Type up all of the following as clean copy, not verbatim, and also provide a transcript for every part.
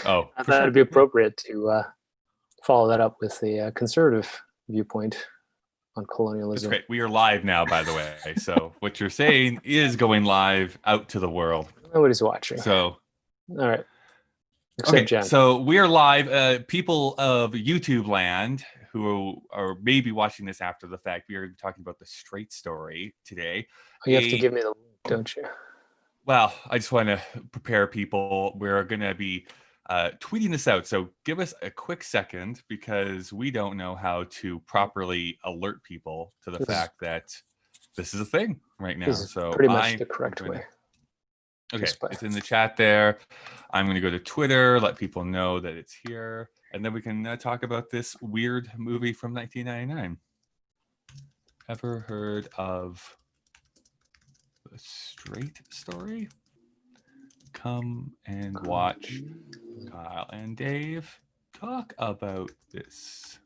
Oh, I thought it'd be appropriate to follow that up with a conservative viewpoint on colonialism. That's great. We are live now, by the way. So what you're saying is going live out to the world. Nobody's watching. So, all right. Except Jen. So we are live. People of YouTube land who are maybe watching this after the fact, we are talking about the straight story today. You have to give me the link, don't you? Well, I just want to prepare people. We're going to be tweeting this out. So give us a quick second because we don't know how to properly alert people to the fact that this is a thing right now. This is so pretty much the correct way. Okay, it's in the chat there. I'm going to go to Twitter, let people know that it's here, and then we can talk about this weird movie from 1999. Ever heard of The Straight Story? Come and watch Kyle and Dave talk about this.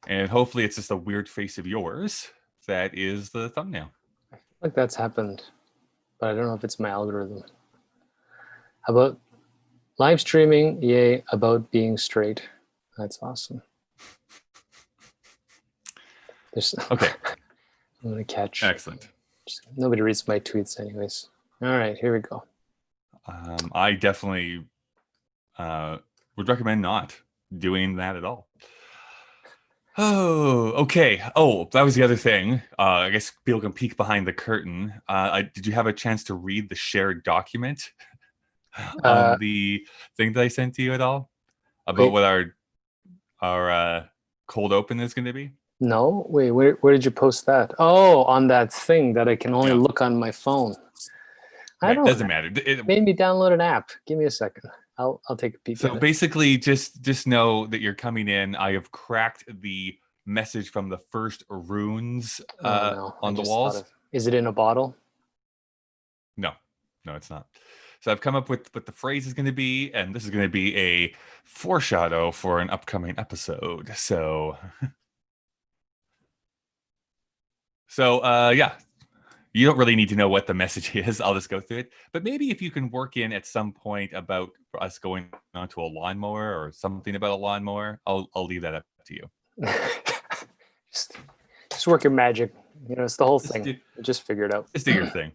And hopefully it's just a weird face of yours. That is the thumbnail. I feel like that's happened, but I don't know if it's my algorithm. How about live streaming? Yay, about being straight. That's awesome. Okay. I'm going to catch. Excellent. Nobody reads my tweets anyways. All right, here we go. I definitely would recommend not doing that at all. Oh, okay. Oh, that was the other thing. I guess people can peek behind the curtain. Did you have a chance to read the shared document on the thing that I sent to you at all? About what our cold open is going to be? No? Wait, where did you post that? Oh, on that thing that I can only look on my phone. It doesn't matter. It made me download an app. Give me a second. I'll take a peek. So basically, just know that you're coming in. I have cracked the message from the first runes on the walls. Is it in a bottle? No, it's not. So I've come up with what the phrase is going to be, and this is going to be a foreshadow for an upcoming episode. So, yeah. You don't really need to know what the message is. I'll just go through it. But maybe if you can work in at some point about us going onto a lawnmower or something about a lawnmower, I'll leave that up to you. just work your magic. You know, it's the whole thing. Just figure it out. Just do your thing.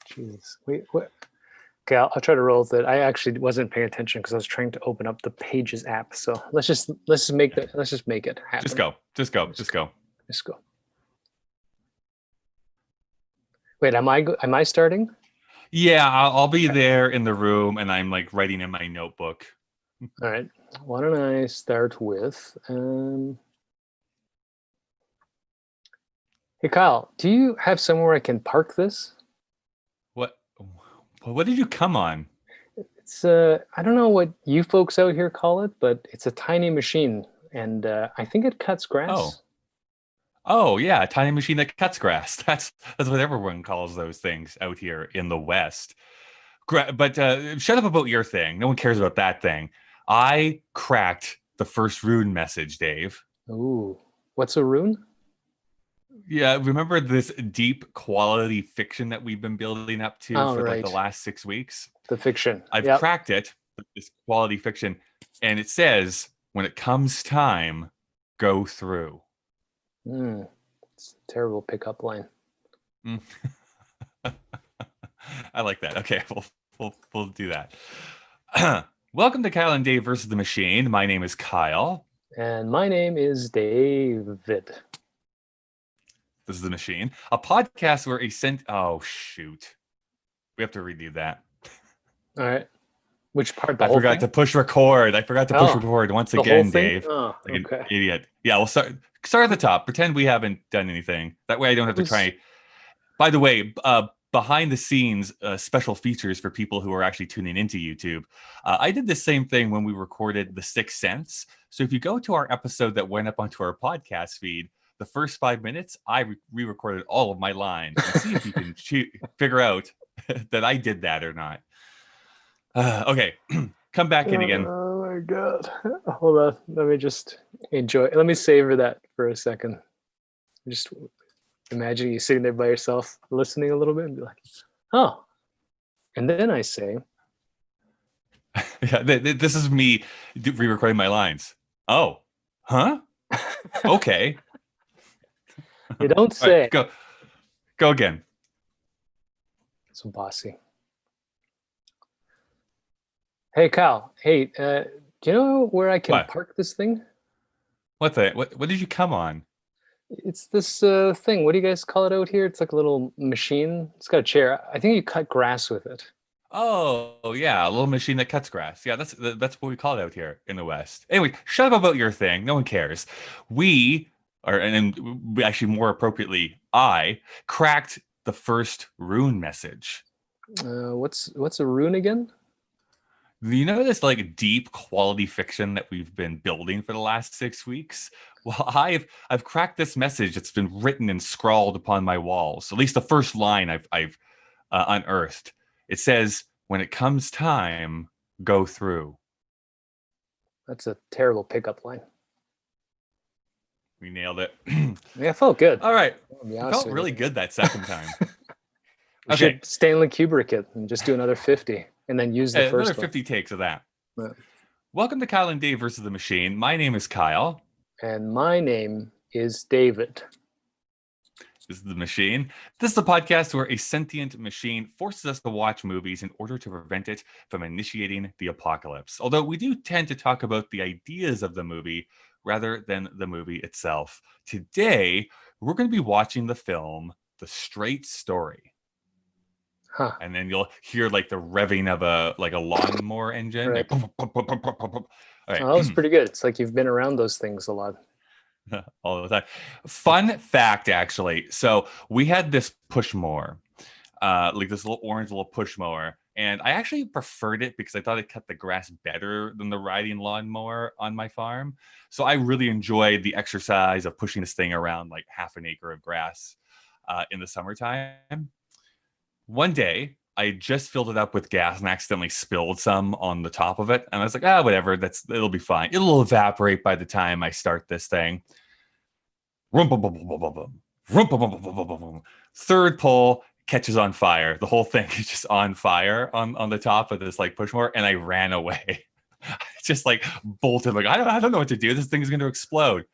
Jesus. Wait, what? Okay, I'll try to roll with it. I actually wasn't paying attention because I was trying to open up the Pages app. So let's just make it happen. Just go. Wait, am I starting? Yeah, I'll be there in the room, and I'm like writing in my notebook. All right. Why don't I start with? Hey, Kyle, do you have somewhere I can park this? What did you come on? It's I don't know what you folks out here call it, but it's a tiny machine, and I think it cuts grass. Oh yeah, a tiny machine that cuts grass. That's what everyone calls those things out here in the West. But shut up about your thing. No one cares about that thing. I cracked the first rune message, Dave. Ooh, what's a rune? Yeah, remember this deep quality fiction that we've been building up to for like the last 6 weeks? The fiction. I've cracked it, this quality fiction, and it says, when it comes time, go through. It's a terrible pickup line. I like that. Okay, we'll do that. Welcome to Kyle and Dave versus the Machine. My name is Kyle. And my name is David. This is the Machine, a podcast where oh shoot, we have to redo that. All right. Which part? I forgot to push record. Once again, Dave. Oh, like an idiot. Yeah, we'll start at the top. Pretend we haven't done anything. That way I don't have to try. By the way, behind the scenes special features for people who are actually tuning into YouTube. I did the same thing when we recorded The Sixth Sense. So if you go to our episode that went up onto our podcast feed, the first 5 minutes, I re-recorded all of my lines and see if you can figure out that I did that or not. Okay, come back in again. Oh my God. Hold on. Let me just enjoy. Let me savor that for a second. Imagine you sitting there by yourself, listening a little bit, and be like, "Oh," and then I say, Yeah, this is me re-recording my lines. Oh, huh? Okay. "You don't All right, say." go again. So bossy. Hey, Kyle. Hey, do you know where I can What? park this thing? What did you come on? It's this thing. What do you guys call it out here? It's like a little machine. It's got a chair. I think you cut grass with it. Oh yeah, a little machine that cuts grass. Yeah, that's what we call it out here in the West. Anyway, shut up about your thing. No one cares. We are, and we actually more appropriately, I cracked the first rune message. What's a rune again? You know this like deep quality fiction that we've been building for the last 6 weeks? Well, I've cracked this message. It's been written and scrawled upon my walls. At least the first line I've unearthed. It says, "When it comes time, go through." That's a terrible pickup line. We nailed it. Yeah, it felt good. All right. I'll be It honest felt with really you. good that second time. We Okay. should Stanley Kubrick it and just do another 50 and then use the Another first one. 50 takes of that. Yeah. Welcome to Kyle and Dave versus the Machine. My name is Kyle. And my name is David. This is the Machine. This is a podcast where a sentient machine forces us to watch movies in order to prevent it from initiating the apocalypse. Although we do tend to talk about the ideas of the movie rather than the movie itself. Today, we're going to be watching the film The Straight Story. Huh. And then you'll hear like the revving of a lawnmower engine. Right. Like, all right. Oh, that was pretty good. It's like you've been around those things a lot. All the time. Fun fact, actually. So we had this push mower, like this little orange little push mower, and I actually preferred it because I thought it cut the grass better than the riding lawnmower on my farm. So I really enjoyed the exercise of pushing this thing around like half an acre of grass in the summertime. One day, I just filled it up with gas and accidentally spilled some on the top of it. And I was like, whatever, it'll be fine. It'll evaporate by the time I start this thing. Third pull catches on fire. The whole thing is just on fire on the top of this like push mower, and I ran away. I just like bolted, like I don't know what to do. This thing is going to explode.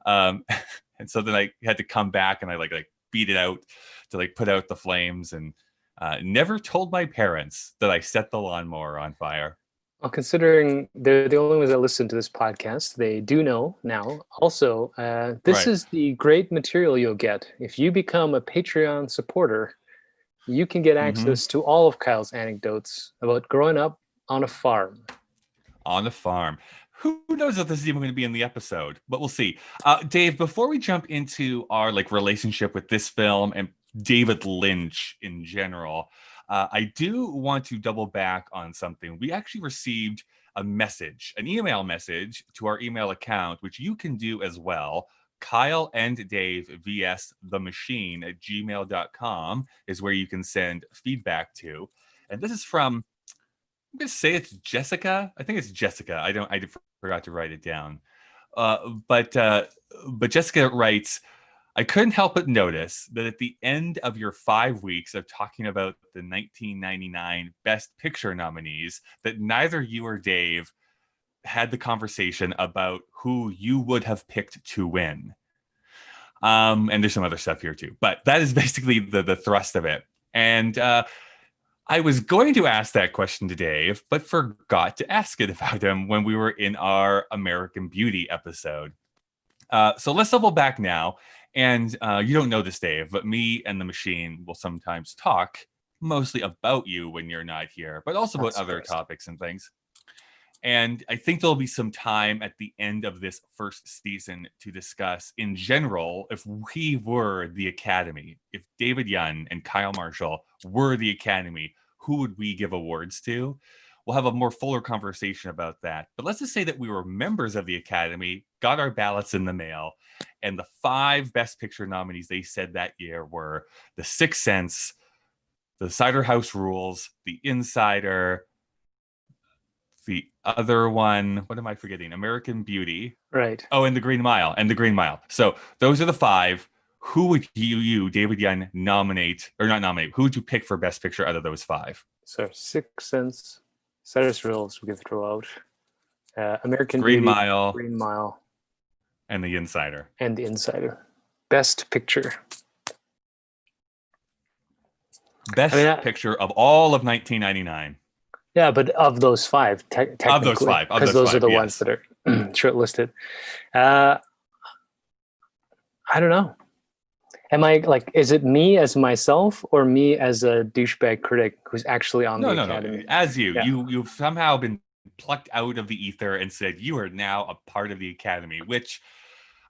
And so then I had to come back and I like beat it out to like put out the flames, and never told my parents that I set the lawnmower on fire. Well, considering they're the only ones that listen to this podcast, they do know now. Also, this Right. is the great material you'll get. If you become a Patreon supporter, you can get access to all of Kyle's anecdotes about growing up on a farm. On a farm. Who knows if this is even going to be in the episode, but we'll see. Dave, before we jump into our like relationship with this film and David Lynch in general, I do want to double back on something. We actually received a message, an email message to our email account, which you can do as well. Kyle and Dave vs the machine at gmail.com is where you can send feedback to. And this is from, I'm going to say it's Jessica. I think it's Jessica. I forgot to write it down. But Jessica writes, I couldn't help but notice that at the end of your 5 weeks of talking about the 1999 Best Picture nominees, that neither you or Dave had the conversation about who you would have picked to win. And there's some other stuff here too, but that is basically the thrust of it. And I was going to ask that question to Dave, but forgot to ask it about him when we were in our American Beauty episode. So let's double back now. And you don't know this, Dave, but me and the machine will sometimes talk mostly about you when you're not here, but also about other topics and things. And I think there'll be some time at the end of this first season to discuss, in general, if we were the Academy, if David Yun and Kyle Marshall were the Academy, who would we give awards to? We'll have a more fuller conversation about that. But let's just say that we were members of the Academy, got our ballots in the mail, and the 5 Best Picture nominees they said that year were The Sixth Sense, The Cider House Rules, The Insider, the other one, what am I forgetting? American Beauty. Right. Oh, and The Green Mile. So those are the 5. who would you, David Young, nominate or not nominate? Who would you pick for Best Picture out of those five? So Sixth Sense, Cyrus Rules we could throw out. American Green Beauty, Mile, Green Mile, and The Insider. and The Insider. Best Picture. Best Picture of all of 1999. Yeah, but of those five, technically. Of those five. Because those are the ones that are shortlisted. I don't know. Am I like, is it me as myself or me as a douchebag critic who's actually on the Academy? No. As you. Yeah. You've somehow been plucked out of the ether and said you are now a part of the Academy, which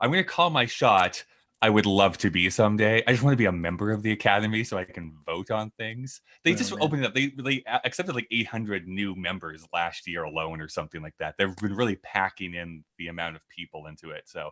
I'm going to call my shot. I would love to be someday. I just want to be a member of the Academy so I can vote on things. They opened it up. They accepted like 800 new members last year alone or something like that. They've been really packing in the amount of people into it. So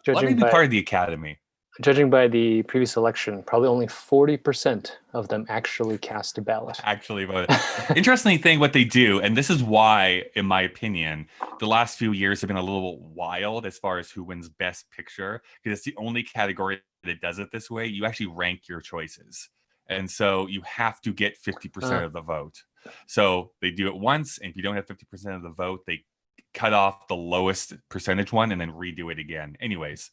let me be part of the Academy. Judging by the previous election, probably only 40% of them actually cast a ballot. Actually voted. Interesting thing what they do, and this is why, in my opinion, the last few years have been a little wild as far as who wins Best Picture, because it's the only category that does it this way. You actually rank your choices. And so you have to get 50% of the vote. So they do it once, and if you don't have 50% of the vote, they cut off the lowest percentage one and then redo it again. Anyways.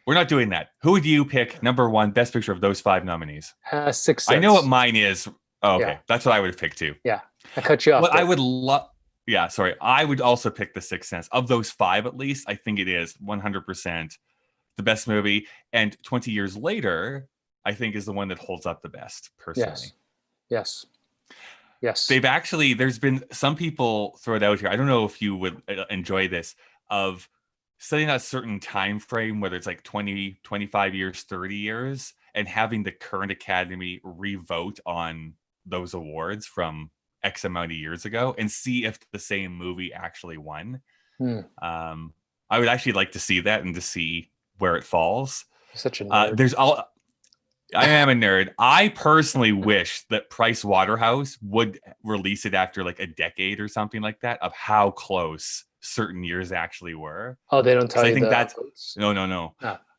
We're not doing that. Who would you pick number one Best Picture of those five nominees? Sixth Sense. I know what mine is. Oh, okay. Yeah. That's what I would have picked too. Yeah. I cut you off. What I would love. Yeah, sorry. I would also pick The Sixth Sense. Of those five, at least, I think it is 100% the best movie. And 20 years later, I think is the one that holds up the best, personally. Yes. They've actually, there's been some people throw it out here. I don't know if you would enjoy this, of setting a certain time frame, whether it's like 20, 25 years, 30 years, and having the current Academy revote on those awards from X amount of years ago and see if the same movie actually won. I would actually like to see that and to see where it falls. Such a nerd. I am a nerd. I personally wish that Price Waterhouse would release it after like a decade or something like that, of how close certain years actually were. Oh, they don't tell you. I think that's no.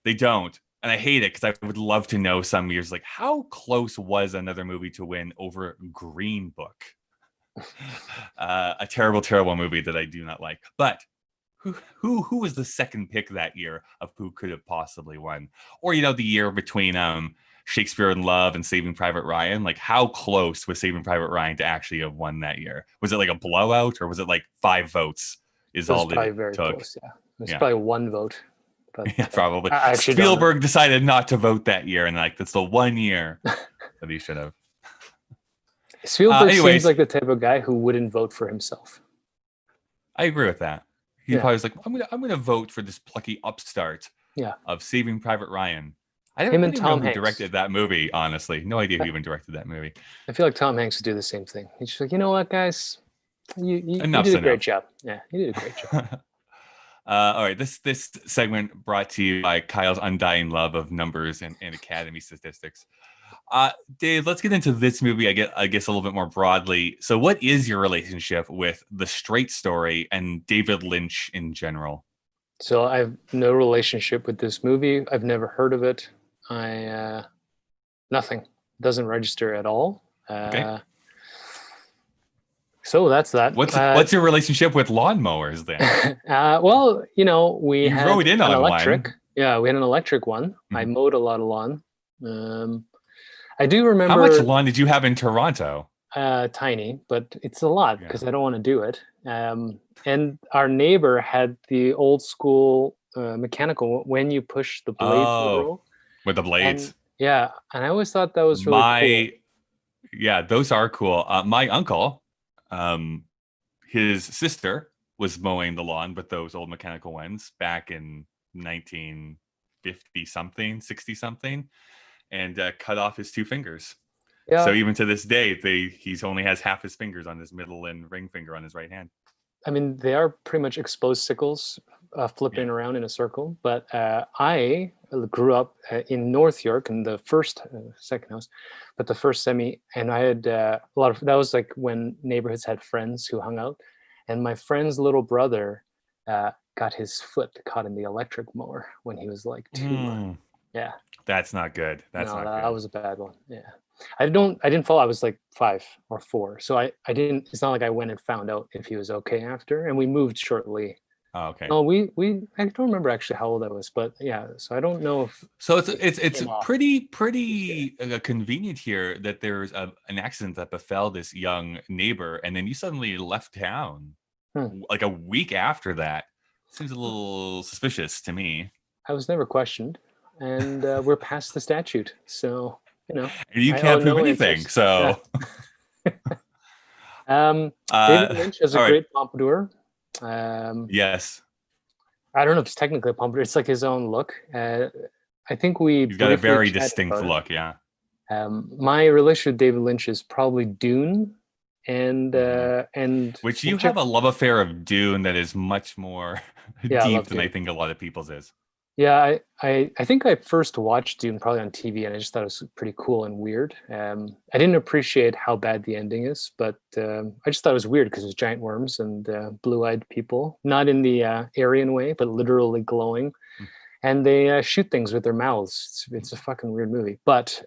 They don't, and I hate it because I would love to know some years, like how close was another movie to win over Green Book, a terrible movie that I do not like. But who was the second pick that year of who could have possibly won, or the year between Shakespeare in Love and Saving Private Ryan? Like how close was Saving Private Ryan to actually have won that year? Was it like a blowout, or was it like 5 votes? Is all that it took. Close, yeah. It was probably 1 vote. But, yeah, probably. Spielberg decided not to vote that year, and like that's the one year that he should have. Spielberg seems like the type of guy who wouldn't vote for himself. I agree with that. He probably was like, I'm gonna vote for this plucky upstart of Saving Private Ryan. I don't even know who directed that movie, honestly. No idea who even directed that movie. I feel like Tom Hanks would do the same thing. He's just like, you know what, guys? You did a great job. Yeah, you did a great job. All right, this segment brought to you by Kyle's undying love of numbers and Academy statistics. Dave, let's get into this movie, I guess a little bit more broadly. So what is your relationship with The Straight Story and David Lynch in general? So I have no relationship with this movie. I've never heard of it. Nothing. It doesn't register at all. Okay. So that's that. What's your relationship with lawnmowers then? Well, we had rode in on an electric. One. Yeah, we had an electric one. Mm-hmm. I mowed a lot of lawn. I do remember. How much lawn did you have in Toronto? Tiny, but it's a lot because I don't want to do it. And our neighbor had the old school mechanical when you push the blades. With the blades. And I always thought that was really cool. Yeah, those are cool. My uncle. His sister was mowing the lawn with those old mechanical ones back in 1950 something, 60 something, and cut off his 2 fingers. Yeah. So even to this day, he only has half his fingers on his middle and ring finger on his right hand. I mean, they are pretty much exposed sickles flipping around in a circle. But I grew up in North York in the second house, but the first semi, and I had a lot of, that was like when neighborhoods had friends who hung out, and my friend's little brother got his foot caught in the electric mower when he was like 2. Yeah. That's not good. That's No, not that good. was a bad one. Yeah. I didn't follow. I was like 5 or 4. So I didn't, it's not like I went and found out if he was okay after. And we moved shortly. Oh, okay. No, I don't remember actually how old I was, but yeah. So I don't know if So it it's came off this year. pretty convenient here that there's an accident that befell this young neighbor, and then you suddenly left town Hmm. like a week after that. Seems a little suspicious to me. I was never questioned, and we're past the statute. So, And you I owe can't prove no anything. answers. Yeah. So, David Lynch has a all right. great pompadour. Um, Yes, I don't know if it's technically a pompadour. It's like his own look. I think we he's got a briefly very chatted distinct about it. look. Yeah. My relation with David Lynch is probably Dune, Mhm. and Which you have whichever. a love affair of Dune that is much more Yeah, I deep love than I Dune. think a lot of people's is. Yeah, I think I first watched Dune probably on TV, and I just thought it was pretty cool and weird. I didn't appreciate how bad the ending is, but I just thought it was weird because it's giant worms and blue-eyed people, not in the Aryan way, but literally glowing, and they shoot things with their mouths. It's a fucking weird movie, but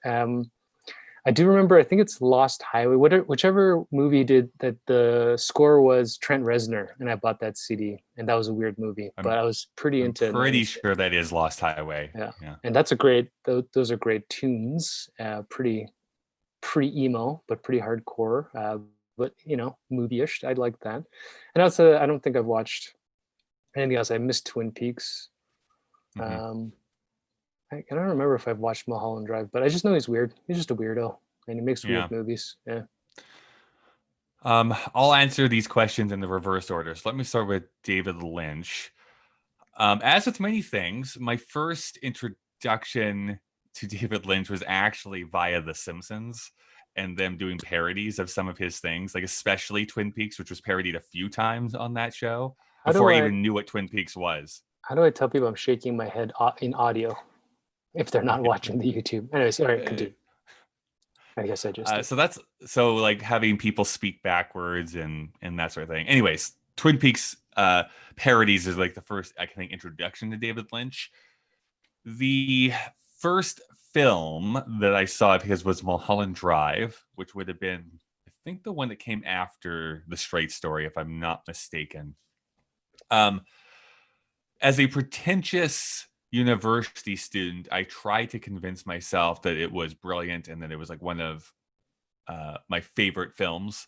I do remember. I think it's Lost Highway. Whichever movie did that, the score was Trent Reznor, and I bought that CD, and that was a weird movie. I'm But I was pretty I'm into pretty 90s. sure that is Lost Highway. Yeah, Yeah. and that's a great. Those are great tunes. Pretty emo, but pretty hardcore. But movie-ish. I like that. And also, I don't think I've watched anything else. I missed Twin Peaks. Mhm. Um, I don't remember if I've watched Mulholland Drive, but I just know he's weird. He's just a weirdo, and he makes weird Yeah. movies. Yeah. I'll answer these questions in the reverse order. So let me start with David Lynch. As with many things, my first introduction to David Lynch was actually via The Simpsons and them doing parodies of some of his things, like especially Twin Peaks, which was parodied a few times on that show How do before I I even knew what Twin Peaks was. how do I tell people I'm shaking my head in audio if they're not watching the YouTube? Anyways, all right, Uh, continue. I guess I just did. so that's so like having people speak backwards and that sort of thing. Anyways, Twin Peaks parodies is like the first I think introduction to David Lynch. The first film that I saw of his was Mulholland Drive, which would have been I think the one that came after The Straight Story, if I'm not mistaken. Um, as a pretentious university student, I tried to convince myself that it was brilliant and that it was like one of my favorite films.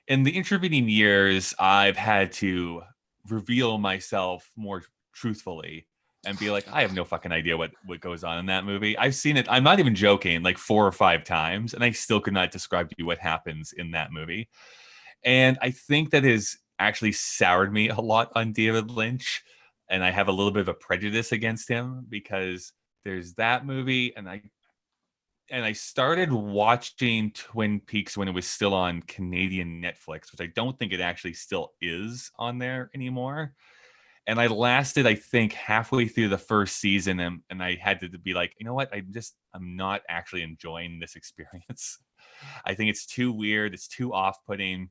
In the intervening years, I've had to reveal myself more truthfully and be like, I have no fucking idea what goes on in that movie. I've seen it. I'm not even joking, like 4 or 5 times, and I still could not describe to you what happens in that movie. And I think that has actually soured me a lot on David Lynch. And I have a little bit of a prejudice against him because there's that movie, and I started watching Twin Peaks when it was still on Canadian Netflix, which I don't think it actually still is on there anymore. And I lasted, I think, halfway through the first season, and I had to be like, you know what? I'm not actually enjoying this experience. I think it's too weird. It's too off-putting.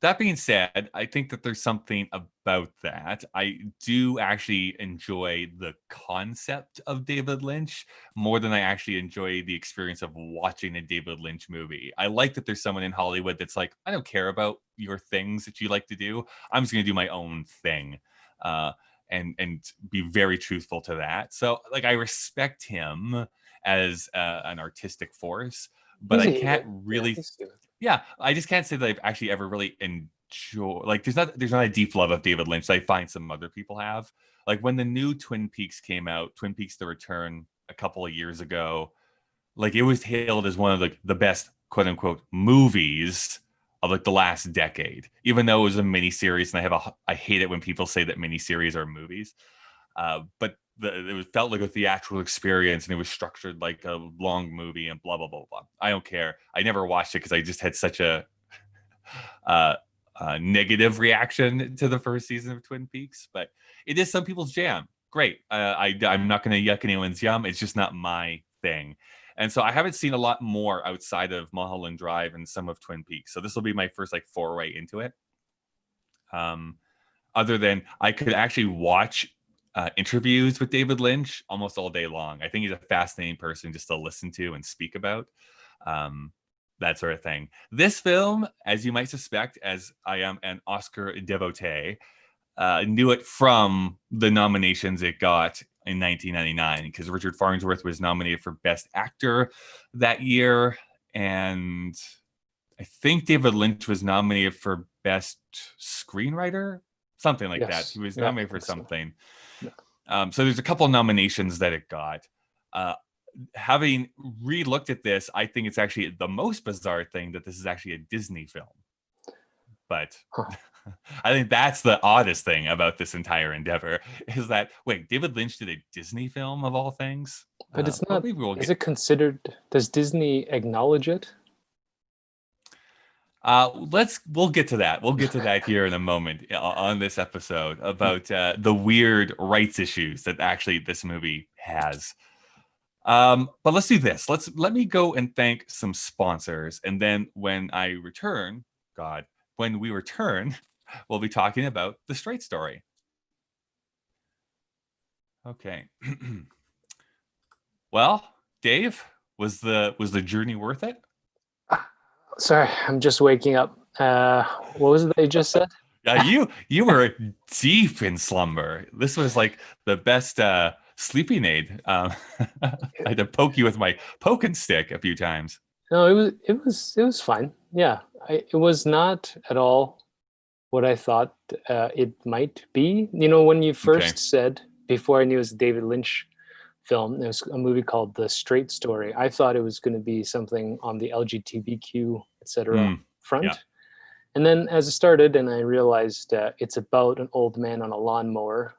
That being said, I think that there's something about that. I do actually enjoy the concept of David Lynch more than I actually enjoy the experience of watching a David Lynch movie. I like that there's someone in Hollywood that's like, I don't care about your things that you like to do. I'm just going to do my own thing, and be very truthful to that. So, like, I respect him as an artistic force, but He's I a can't human. Yeah, really, he's human. yeah, I just can't say that I've actually ever really enjoyed. Like, there's not a deep love of David Lynch that I find some other people have. Like when the new Twin Peaks came out, Twin Peaks: The Return, a couple of years ago, like it was hailed as one of like the best quote unquote movies of like the last decade, even though it was a miniseries. And I hate it when people say that miniseries are movies, but it felt like a theatrical experience and it was structured like a long movie and blah blah blah blah. I don't care. I never watched it because I just had such a uh, negative reaction to the first season of Twin Peaks, but it is some people's jam. Great. I'm not going to yuck anyone's yum. It's just not my thing. And so I haven't seen a lot more outside of Mulholland Drive and some of Twin Peaks. So this will be my first like foray into it. Um, Other than I could actually watch interviews with David Lynch almost all day long. I think he's a fascinating person just to listen to and speak about. That sort of thing. This film, as you might suspect, as I am an Oscar devotee, knew it from the nominations it got in 1999, because Richard Farnsworth was nominated for Best Actor that year, and I think David Lynch was nominated for Best Screenwriter, something like that. He was nominated for something. So. Yeah. So there's a couple nominations that it got. Having re-looked at this, I think it's actually the most bizarre thing that this is actually a Disney film. But I think that's the oddest thing about this entire endeavor, is that, wait, David Lynch did a Disney film of all things? But it's not, is it considered, does Disney acknowledge it? We'll get to that. We'll get to that here in a moment on this episode about the weird rights issues that actually this movie has. But let's do this. Let me go and thank some sponsors, and then when we return, we'll be talking about The Straight Story. Okay. Well, Dave, was the journey worth it? Sorry, I'm just waking up. What was it that you just said? Yeah, you were deep in slumber. This was like the best sleeping aid. I had to poke you with my poking stick a few times. No, it was fine. Yeah, it was not at all what I thought it might be. You know, when you first said, before I knew it was a David Lynch film, there was a movie called The Straight Story. I thought it was going to be something on the LGBTQ, etc. front. Yeah. And then as it started and I realized it's about an old man on a lawnmower,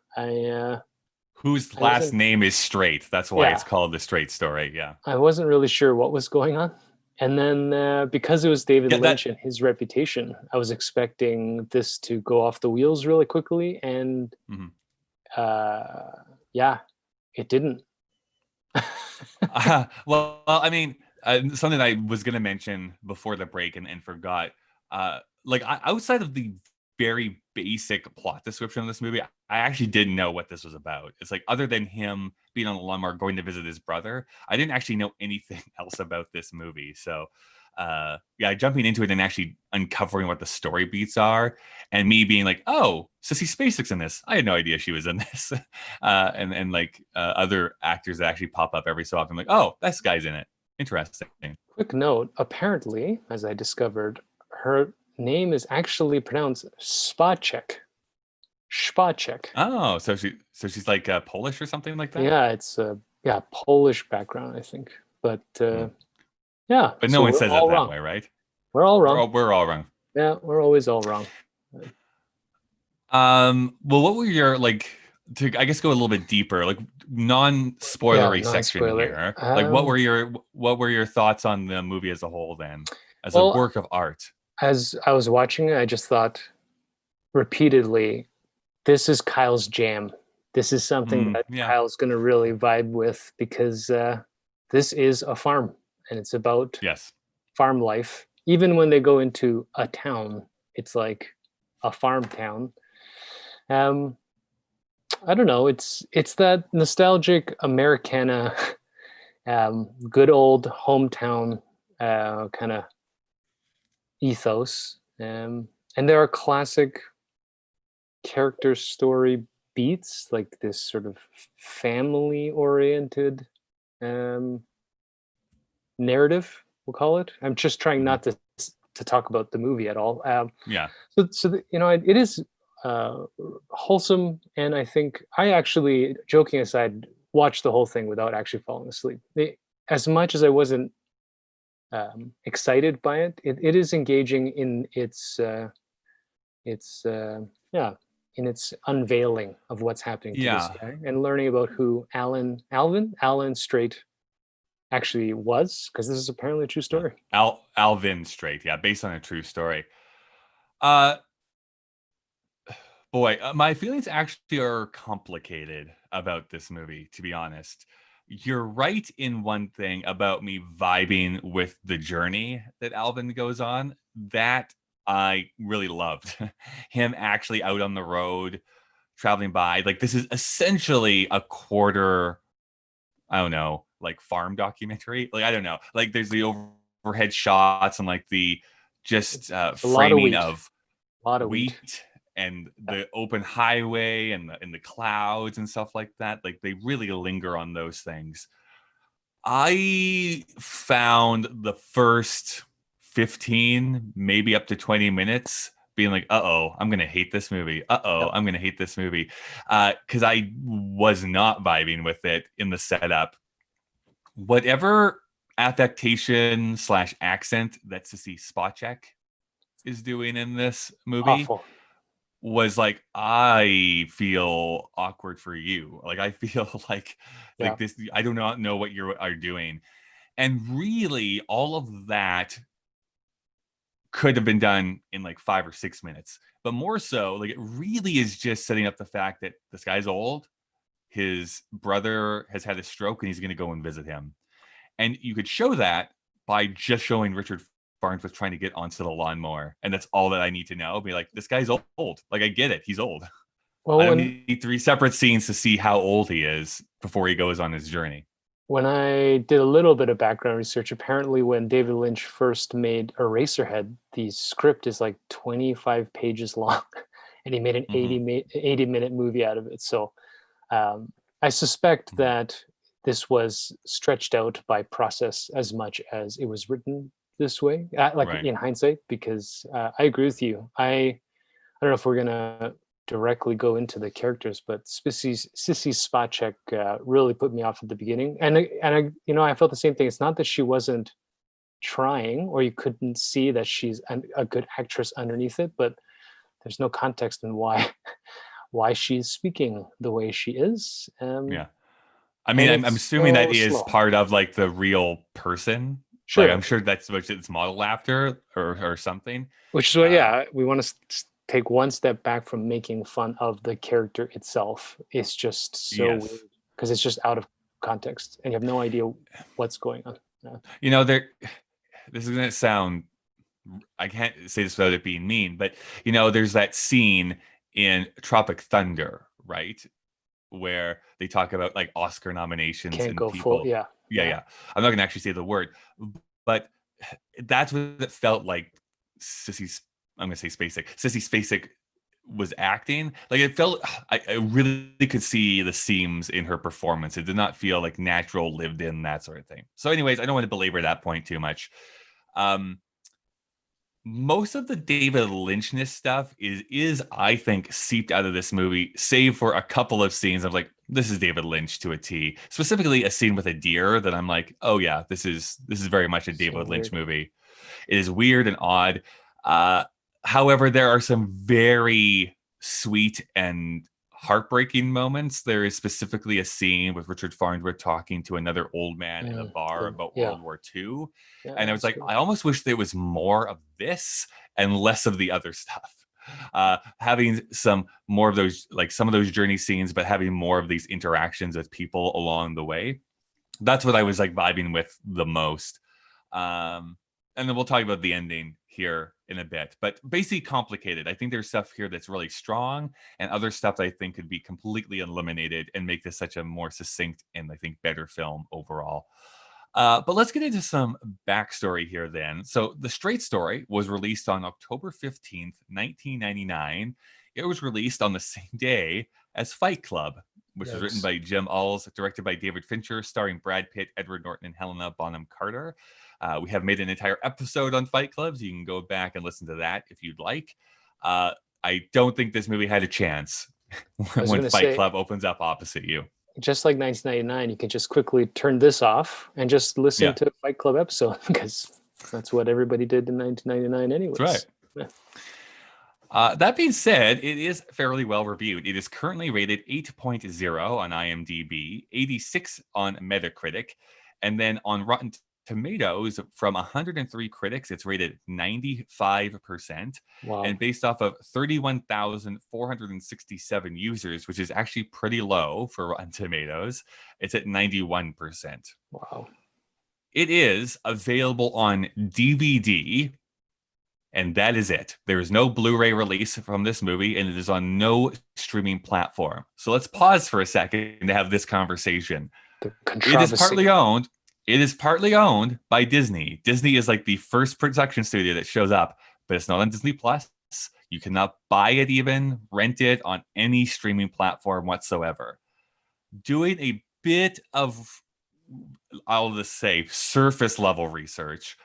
whose last name is Straight. That's why it's called The Straight Story. Yeah. I wasn't really sure what was going on. And then because it was David Lynch and his reputation, I was expecting this to go off the wheels really quickly. And it didn't. Well, I mean, something I was going to mention before the break and forgot, outside of the very basic plot description of this movie, I actually didn't know what this was about. It's like, other than him being on the lawnmower going to visit his brother, I didn't actually know anything else about this movie. So jumping into it and actually uncovering what the story beats are, and me being like, oh, Sissy Spacek's in this. I had no idea she was in this. and other actors that actually pop up every so often, like, oh, this guy's in it. Interesting. Quick note, apparently, as I discovered, her name is actually pronounced Spacek. Spacek. Oh, so she's like Polish or something like that? Yeah, it's Polish background, I think. But yeah. But no one says it that way, right? We're all wrong. We're all wrong. Yeah, we're always all wrong. Well, what were your, to, I guess, go a little bit deeper, non-spoilery section here. What were your thoughts on the movie as a whole then, as a work of art? As I was watching it, I just thought repeatedly, this is Kyle's jam. This is something that Kyle's going to really vibe with, because this is a farm and it's about farm life. Even when they go into a town, it's like a farm town. I don't know. It's that nostalgic Americana, good old hometown kind of ethos. And there are classic character story beats, like this sort of family-oriented narrative, we'll call it. I'm just trying not to talk about the movie at all. So it is wholesome, and I think I actually, joking aside, watched the whole thing without actually falling asleep. As much as I wasn't excited by it, it is engaging in its unveiling of what's happening to this guy, and learning about who Alvin Straight actually was, because this is apparently a true story. Alvin Straight, based on a true story. My feelings actually are complicated about this movie, to be honest. You're right in one thing about me vibing with the journey that Alvin goes on. That I really loved. Him actually out on the road, traveling by. Like this is essentially a quarter, I don't know, like farm documentary. Like I don't know. Like there's the overhead shots and like the just A lot of framing wheat. of A lot of wheat. wheat and the open highway and the clouds and stuff like that. Like they really linger on those things. I found the first 15, maybe up to 20 minutes being like, uh-oh, I'm going to hate this movie. Uh-oh, I'm going to hate this movie. Because I was not vibing with it in the setup. Whatever affectation / accent that Sissy Spacek is doing in this movie Awful. was like, I feel awkward for you. Like I feel like this, I do not know what you are doing. And really all of that could have been done in like 5 or 6 minutes, but more so like it really is just setting up the fact that this guy's old, his brother has had a stroke and he's going to go and visit him. And you could show that by just showing Richard Farnsworth trying to get onto the lawnmower. And that's all that I need to know. Be like, this guy's old. Like, I get it. He's old. Well, I don't need 3 separate scenes to see how old he is before he goes on his journey. When I did a little bit of background research, apparently when David Lynch first made Eraserhead, the script is like 25 pages long, and he made an 80-minute movie out of it. So I suspect that this was stretched out by process as much as it was written this way, in hindsight, because I agree with you. I don't know if we're going to directly go into the characters, but Sissy Spacek really put me off at the beginning. And I felt the same thing. It's not that she wasn't trying or you couldn't see that she's a good actress underneath it, but there's no context in why she's speaking the way she is. I mean, I'm assuming that is part of like the real person. Sure. Like, I'm sure that's what it's modeled after or something. Which is what, we want to take one step back from making fun of the character itself. It's just so weird because it's just out of context and you have no idea what's going on. You know, this is going to sound, I can't say this without it being mean, but you know, there's that scene in Tropic Thunder, right? Where they talk about like Oscar nominations Can't and go people. Full, yeah. I'm not going to actually say the word, but that's what it felt like. Sissy Spacek was acting. Like it felt, I really could see the seams in her performance. It did not feel like natural, lived in, that sort of thing. So anyways, I don't want to belabor that point too much. Most of the David Lynchness stuff is I think seeped out of this movie, save for a couple of scenes of like, this is David Lynch to a T. Specifically a scene with a deer that I'm like, oh yeah, this is very much a David Lynch movie. It is weird and odd. However, there are some very sweet and heartbreaking moments. There is specifically a scene with Richard Farnsworth talking to another old man in a bar about World War II. And I was like, I almost wish there was more of this and less of the other stuff. Having some more of those, like some of those journey scenes, but having more of these interactions with people along the way. That's what I was like vibing with the most. And then we'll talk about the ending here in a bit, but basically complicated. I think there's stuff here that's really strong and other stuff that I think could be completely eliminated and make this such a more succinct and I think better film overall. But let's get into some backstory here then. So The Straight Story was released on October 15th, 1999. It was released on the same day as Fight Club, which was written by Jim Alls, directed by David Fincher, starring Brad Pitt, Edward Norton, and Helena Bonham Carter. We have made an entire episode on Fight Club, so you can go back and listen to that if you'd like. I don't think this movie had a chance when Fight Club opens up opposite you. Just like 1999, you can just quickly turn this off and just listen to a Fight Club episode because that's what everybody did in 1999 anyways. That's right. Yeah. That being said, it is fairly well reviewed. It is currently rated 8.0 on IMDb, 86 on Metacritic, and then on Rotten Tomatoes, from 103 critics, it's rated 95%. Wow. And based off of 31,467 users, which is actually pretty low for Rotten Tomatoes, it's at 91%. Wow. It is available on DVD And that is it. There is no Blu-ray release from this movie, and it is on no streaming platform. So let's pause for a second to have this conversation. The It is controversy. partly owned. It is partly owned by Disney. Disney is like the first production studio that shows up, but it's not on Disney Plus. You cannot buy it, even rent it on any streaming platform whatsoever. Doing a bit of, I'll just say, surface level research.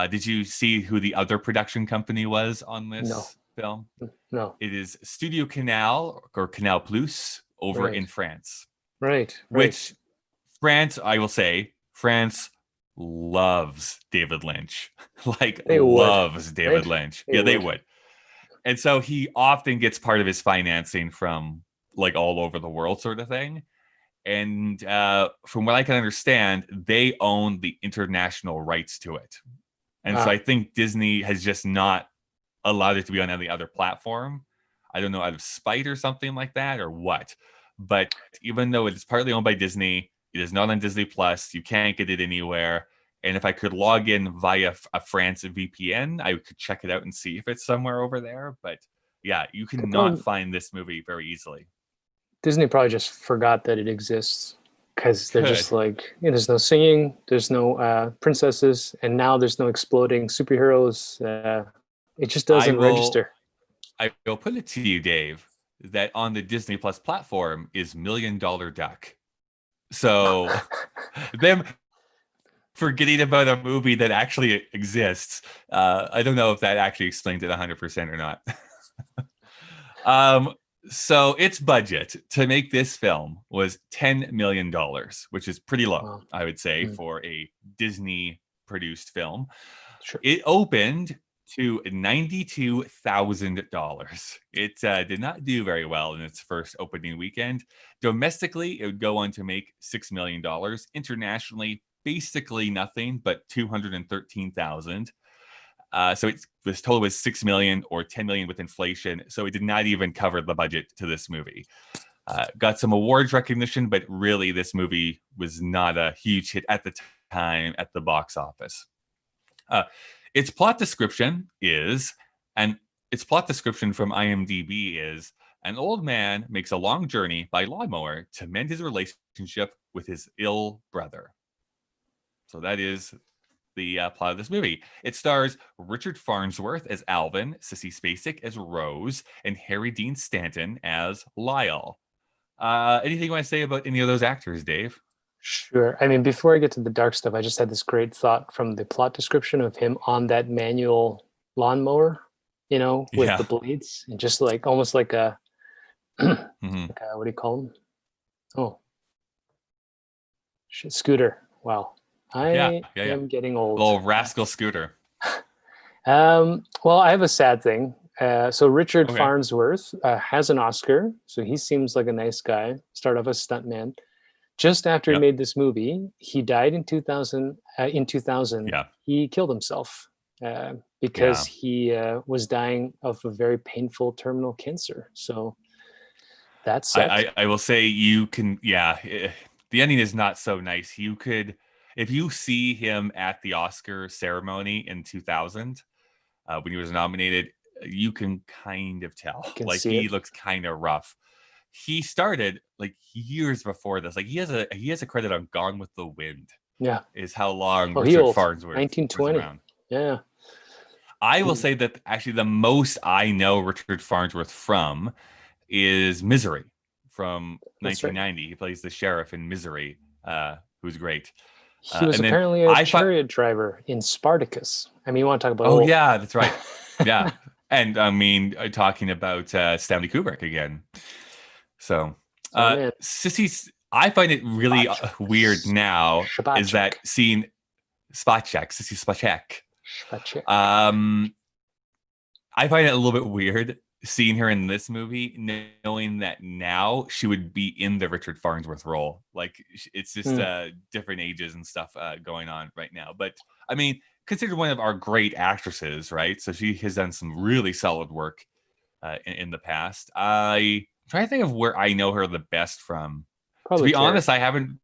Did you see who the other production company was on this film? No. It is Studio Canal or Canal Plus over in France. Right. Which France, I will say, France loves David Lynch. Like, they loves would, David Lynch. They would. And so he often gets part of his financing from like all over the world sort of thing. And from what I can understand, they own the international rights to it. And so I think Disney has just not allowed it to be on any other platform. I don't know, out of spite or something like that or what. But even though it is partly owned by Disney, it is not on Disney Plus. You can't get it anywhere. And if I could log in via a France VPN, I could check it out and see if it's somewhere over there. But yeah, you cannot find this movie very easily. Disney probably just forgot that it exists because they're just like, there's no singing, there's no princesses, and now there's no exploding superheroes. It just doesn't register. I will put it to you, Dave, that on the Disney Plus platform is $1 Million Duck. So them forgetting about a movie that actually exists, I don't know if that actually explains it 100% or not. So its budget to make this film was $10 million, which is pretty low, I would say, for a Disney-produced film. Sure. It opened to $92,000. It did not do very well in its first opening weekend. Domestically, it would go on to make $6 million. Internationally, basically nothing, but $213,000. So it was told was $6 million or $10 million with inflation. So it did not even cover the budget to this movie. Got some awards recognition, but really this movie was not a huge hit at the time at the box office. Its plot description from IMDb is: an old man makes a long journey by lawnmower to mend his relationship with his ill brother. So that is the plot of this movie. It stars Richard Farnsworth as Alvin, Sissy Spacek as Rose, and Harry Dean Stanton as Lyle. Anything you want to say about any of those actors, Dave? Sure. I mean, before I get to the dark stuff, I just had this great thought from the plot description of him on that manual lawnmower, with the blades, and just like almost like a, like a, what do you call them? Oh, shit, scooter. Wow. I am getting old. Little rascal scooter. Well, I have a sad thing. So Richard Farnsworth has an Oscar, so he seems like a nice guy. Started off as stuntman. Just after he made this movie, he died in 2000. He killed himself because he was dying of a very painful terminal cancer. So that's I will say you can. The ending is not so nice. You could. If you see him at the Oscar ceremony in 2000, when he was nominated, you can kind of tell. Like he looks kind of rough. He started like years before this. Like he has a credit on Gone with the Wind. Yeah, is how long Richard Farnsworth 1920. was around. Yeah, I will say that actually the most I know Richard Farnsworth from is Misery from 1990. Right. He plays the sheriff in Misery, who's great. He was apparently a chariot driver in Spartacus. I mean, you want to talk about... Oh, yeah, that's right. Yeah. And I mean, talking about Stanley Kubrick again. So, Sissy, I find it really weird now is that seeing Sissy Spacek. I find it a little bit weird seeing her in this movie, knowing that now she would be in the Richard Farnsworth role. Like it's just different ages and stuff going on right now. But I mean, considered one of our great actresses, right? So she has done some really solid work in the past. I'm trying to think of where I know her the best from. Probably to be honest, I haven't.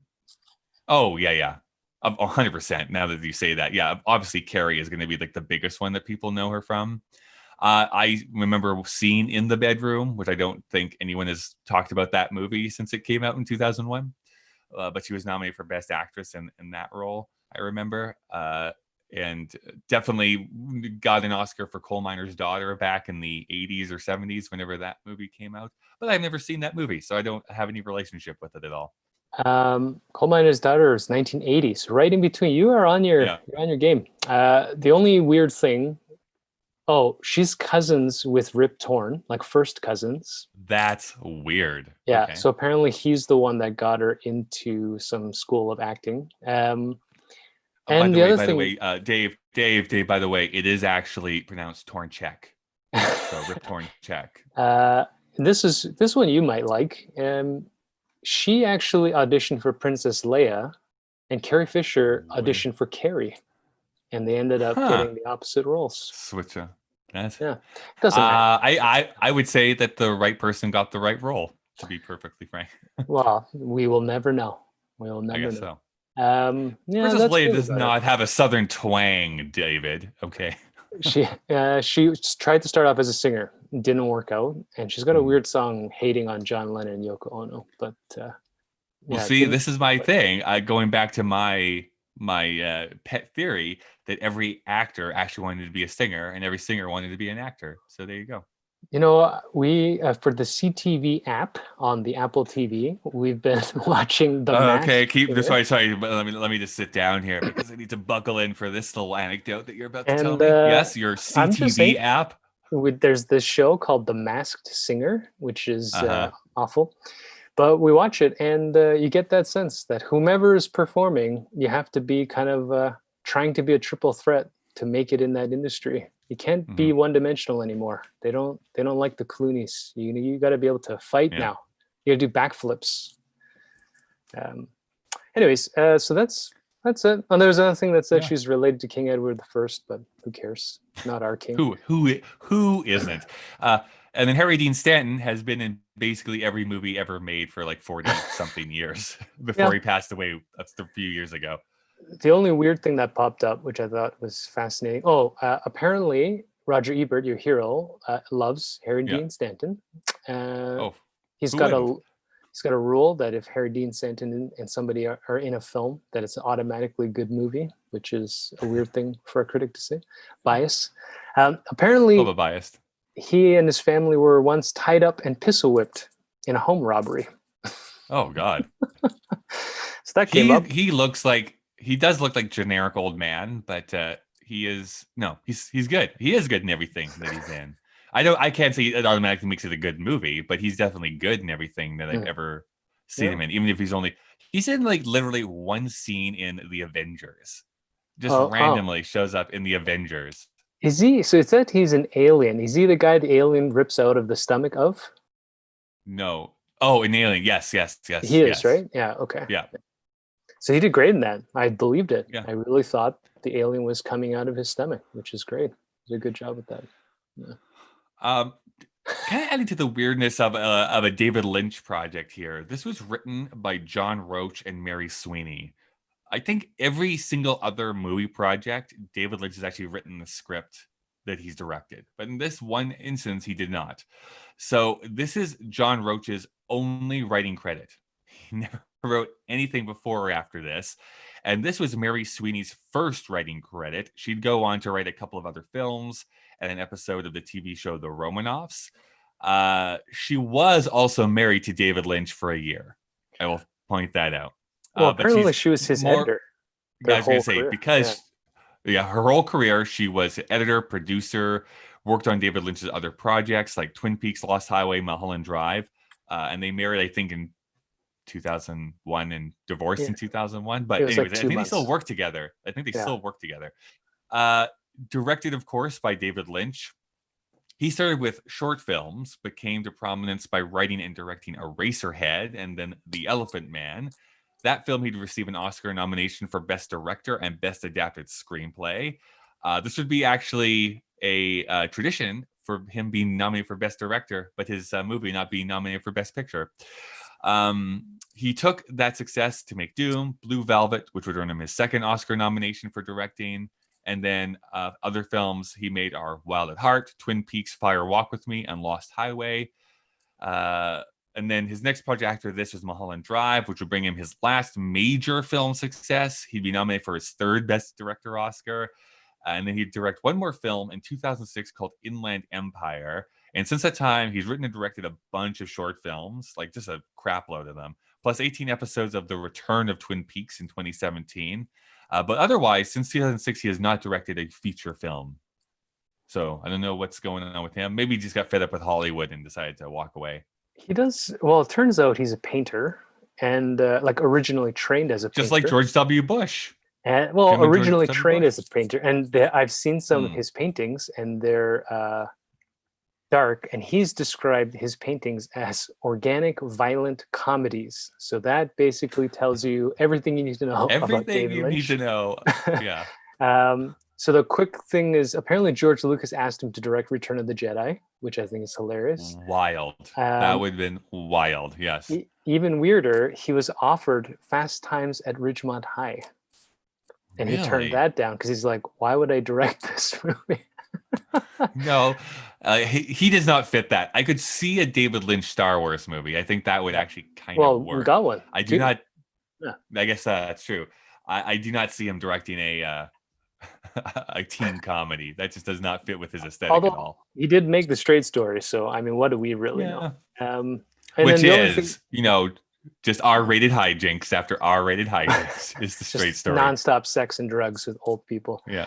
Oh yeah. 100%. Now that you say that, yeah, obviously Carrie is going to be like the biggest one that people know her from. I remember seeing In the Bedroom, which I don't think anyone has talked about that movie since it came out in 2001. But she was nominated for Best Actress in that role, I remember. And definitely got an Oscar for Coal Miner's Daughter back in the 80s or 70s, whenever that movie came out. But I've never seen that movie, so I don't have any relationship with it at all. Coal Miner's Daughter is 1980, so right in between. You are on your Yeah. you're on your game. The only weird thing, oh, she's cousins with Rip Torn, like first cousins. That's weird. Yeah, Okay. so apparently he's the one that got her into some school of acting. And the other thing, Dave, by the way, it is actually pronounced Tornchek. So Rip Tornchek. this one you might like. She actually auditioned for Princess Leia, and Carrie Fisher auditioned for Carrie, and they ended up getting the opposite roles. Switcher. Yeah, it doesn't matter. I would say that the right person got the right role, to be perfectly frank. Well, we will never know. We will never know. So. Yeah, Princess Leia does not have a southern twang, David. Okay. She tried to start off as a singer, didn't work out, and she's got a weird song hating on John Lennon and Yoko Ono. But well, see, this is my thing. Going back to my pet theory that every actor actually wanted to be a singer, and every singer wanted to be an actor. So there you go. You know, we for the CTV app on the Apple TV, we've been watching the. Okay, keep this. Sorry, but let me just sit down here because I need to buckle in for this little anecdote that you're about to tell me. Yes, your CTV app. There's this show called The Masked Singer, which is awful, but we watch it, and you get that sense that whomever is performing, you have to be kind of trying to be a triple threat to make it in that industry. You can't be one-dimensional anymore. They don't like the Clooney's. You got to be able to fight now. You got to do backflips. Anyways, so that's it. And there's another thing that said she's related to King Edward I, but who cares? Not our king. Who isn't? And then Harry Dean Stanton has been in basically every movie ever made for like 40 something years before he passed away a few years ago. The only weird thing that popped up, which I thought was fascinating. Apparently Roger Ebert, your hero, loves Harry Dean Stanton. He's got a rule that if Harry Dean Stanton and somebody are in a film, that it's an automatically good movie, which is a weird thing for a critic to say. Bias. Apparently, biased. He and his family were once tied up and pistol whipped in a home robbery. Oh God! So that came up. He does look like generic old man, but he's good. He is good in everything that he's in. I can't say it automatically makes it a good movie, but he's definitely good in everything that I've ever seen him in. Even if he's in like literally one scene in The Avengers, just randomly shows up in The Avengers. Is he? So it said he's an alien. Is he the guy the alien rips out of the stomach of? No. Oh, an alien. Yes. He is, right? Yeah. Okay. Yeah. So he did great in that. I believed it. Yeah. I really thought the alien was coming out of his stomach, which is great. He did a good job with that. Yeah. Kind of adding to the weirdness of a David Lynch project here. This was written by John Roach and Mary Sweeney. I think every single other movie project, David Lynch has actually written the script that he's directed. But in this one instance, he did not. So this is John Roach's only writing credit. He never wrote anything before or after this. And this was Mary Sweeney's first writing credit. She'd go on to write a couple of other films and an episode of the TV show The Romanoffs. She was also married to David Lynch for a year. I will point that out. Well, apparently she was his editor. I was going to say, because her whole career, she was editor, producer, worked on David Lynch's other projects like Twin Peaks, Lost Highway, Mulholland Drive. And they married, I think, in 2001 and divorced in 2001. But anyways, I think they still work together. Directed, of course, by David Lynch. He started with short films, but came to prominence by writing and directing Eraserhead and then The Elephant Man. That film, he'd receive an Oscar nomination for Best Director and Best Adapted Screenplay. This would be actually a tradition for him being nominated for Best Director, but his movie not being nominated for Best Picture. He took that success to make Doom, Blue Velvet, which would earn him his second Oscar nomination for directing. And then other films he made are Wild at Heart, Twin Peaks, Fire Walk with Me, and Lost Highway. And then his next project after this was Mulholland Drive, which would bring him his last major film success. He'd be nominated for his third Best Director Oscar. And then he'd direct one more film in 2006 called Inland Empire. And since that time, he's written and directed a bunch of short films, like just a crap load of them, plus 18 episodes of The Return of Twin Peaks in 2017. But otherwise, since 2006, he has not directed a feature film. So I don't know what's going on with him. Maybe he just got fed up with Hollywood and decided to walk away. He does. Well, it turns out he's a painter and like originally trained as a painter. Just like George W. Bush. And, well, originally trained as a painter. And I've seen some of his paintings and they're dark. And he's described his paintings as organic, violent comedies. So that basically tells you everything you need to know about David Lynch. Need to know. Yeah. So the quick thing is apparently George Lucas asked him to direct Return of the Jedi, which I think is hilarious. Wild. That would have been wild. Yes. Even weirder, he was offered Fast Times at Ridgemont High. And he turned that down because he's like, why would I direct this movie? No, he does not fit that. I could see a David Lynch Star Wars movie. I think that would actually kind of work. Well, we got one. I do not. Yeah. I guess that's true. I do not see him directing a teen comedy. That just does not fit with his aesthetic at all. He did make The Straight Story, so I mean, what do we really know? Which is, just R-rated hijinks after R-rated hijinks is The Straight Story. Nonstop sex and drugs with old people. Yeah.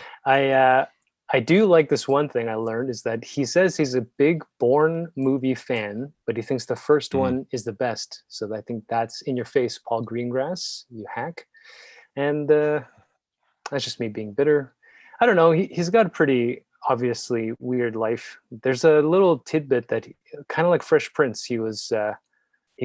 I do like this one thing I learned is that he says he's a big Bourne movie fan, but he thinks the first one is the best. So I think that's in your face, Paul Greengrass, you hack. And that's just me being bitter. I don't know. He's got a pretty obviously weird life. There's a little tidbit that kind of like Fresh Prince. He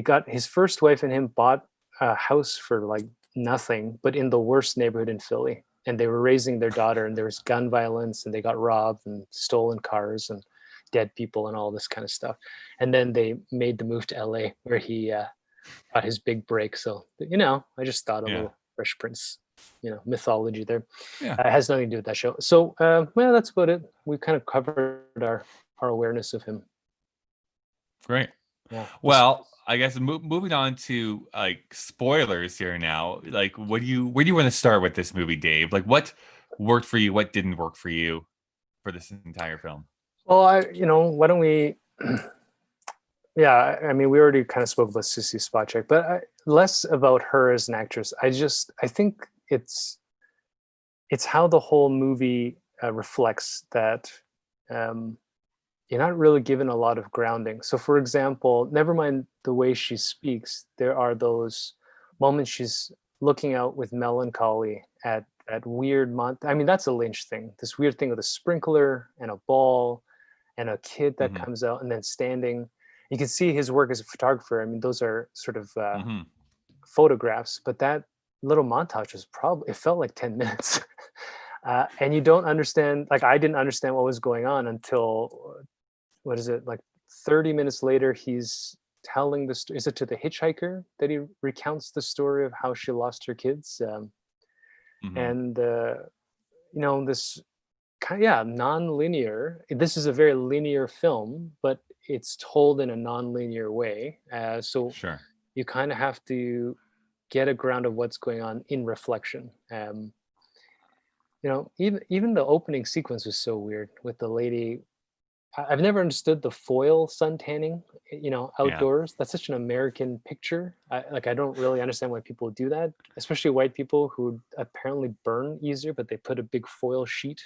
got his first wife and him bought a house for like nothing, but in the worst neighborhood in Philly. And they were raising their daughter and there was gun violence and they got robbed and stolen cars and dead people and all this kind of stuff. And then they made the move to LA where he got his big break. So, I just thought a little Fresh Prince, mythology there. Yeah. It has nothing to do with that show. So, that's about it. We kind of covered our awareness of him. Great. Yeah. Well, I guess moving on to like spoilers here now. Like, where do you want to start with this movie, Dave? Like, what worked for you? What didn't work for you for this entire film? Well, why don't we? Yeah, I mean, we already kind of spoke about Sissy Spacek, but less about her as an actress. I think it's how the whole movie reflects that. You're not really given a lot of grounding. So for example, never mind the way she speaks, there are those moments she's looking out with melancholy at that weird I mean, that's a Lynch thing. This weird thing with a sprinkler and a ball and a kid that comes out and then standing. You can see his work as a photographer. I mean, those are sort of photographs, but that little montage was it felt like 10 minutes. And you don't understand, like I didn't understand what was going on until, 30 minutes later, he's telling the story. Is it to the hitchhiker that he recounts the story of how she lost her kids? And, this kind of, non-linear. This is a very linear film, but it's told in a non-linear way. So you kind of have to get a ground of what's going on in reflection. Even the opening sequence was so weird with the lady. I've never understood the foil sun tanning, outdoors. Yeah. That's such an American picture. I don't really understand why people do that, especially white people who apparently burn easier, but they put a big foil sheet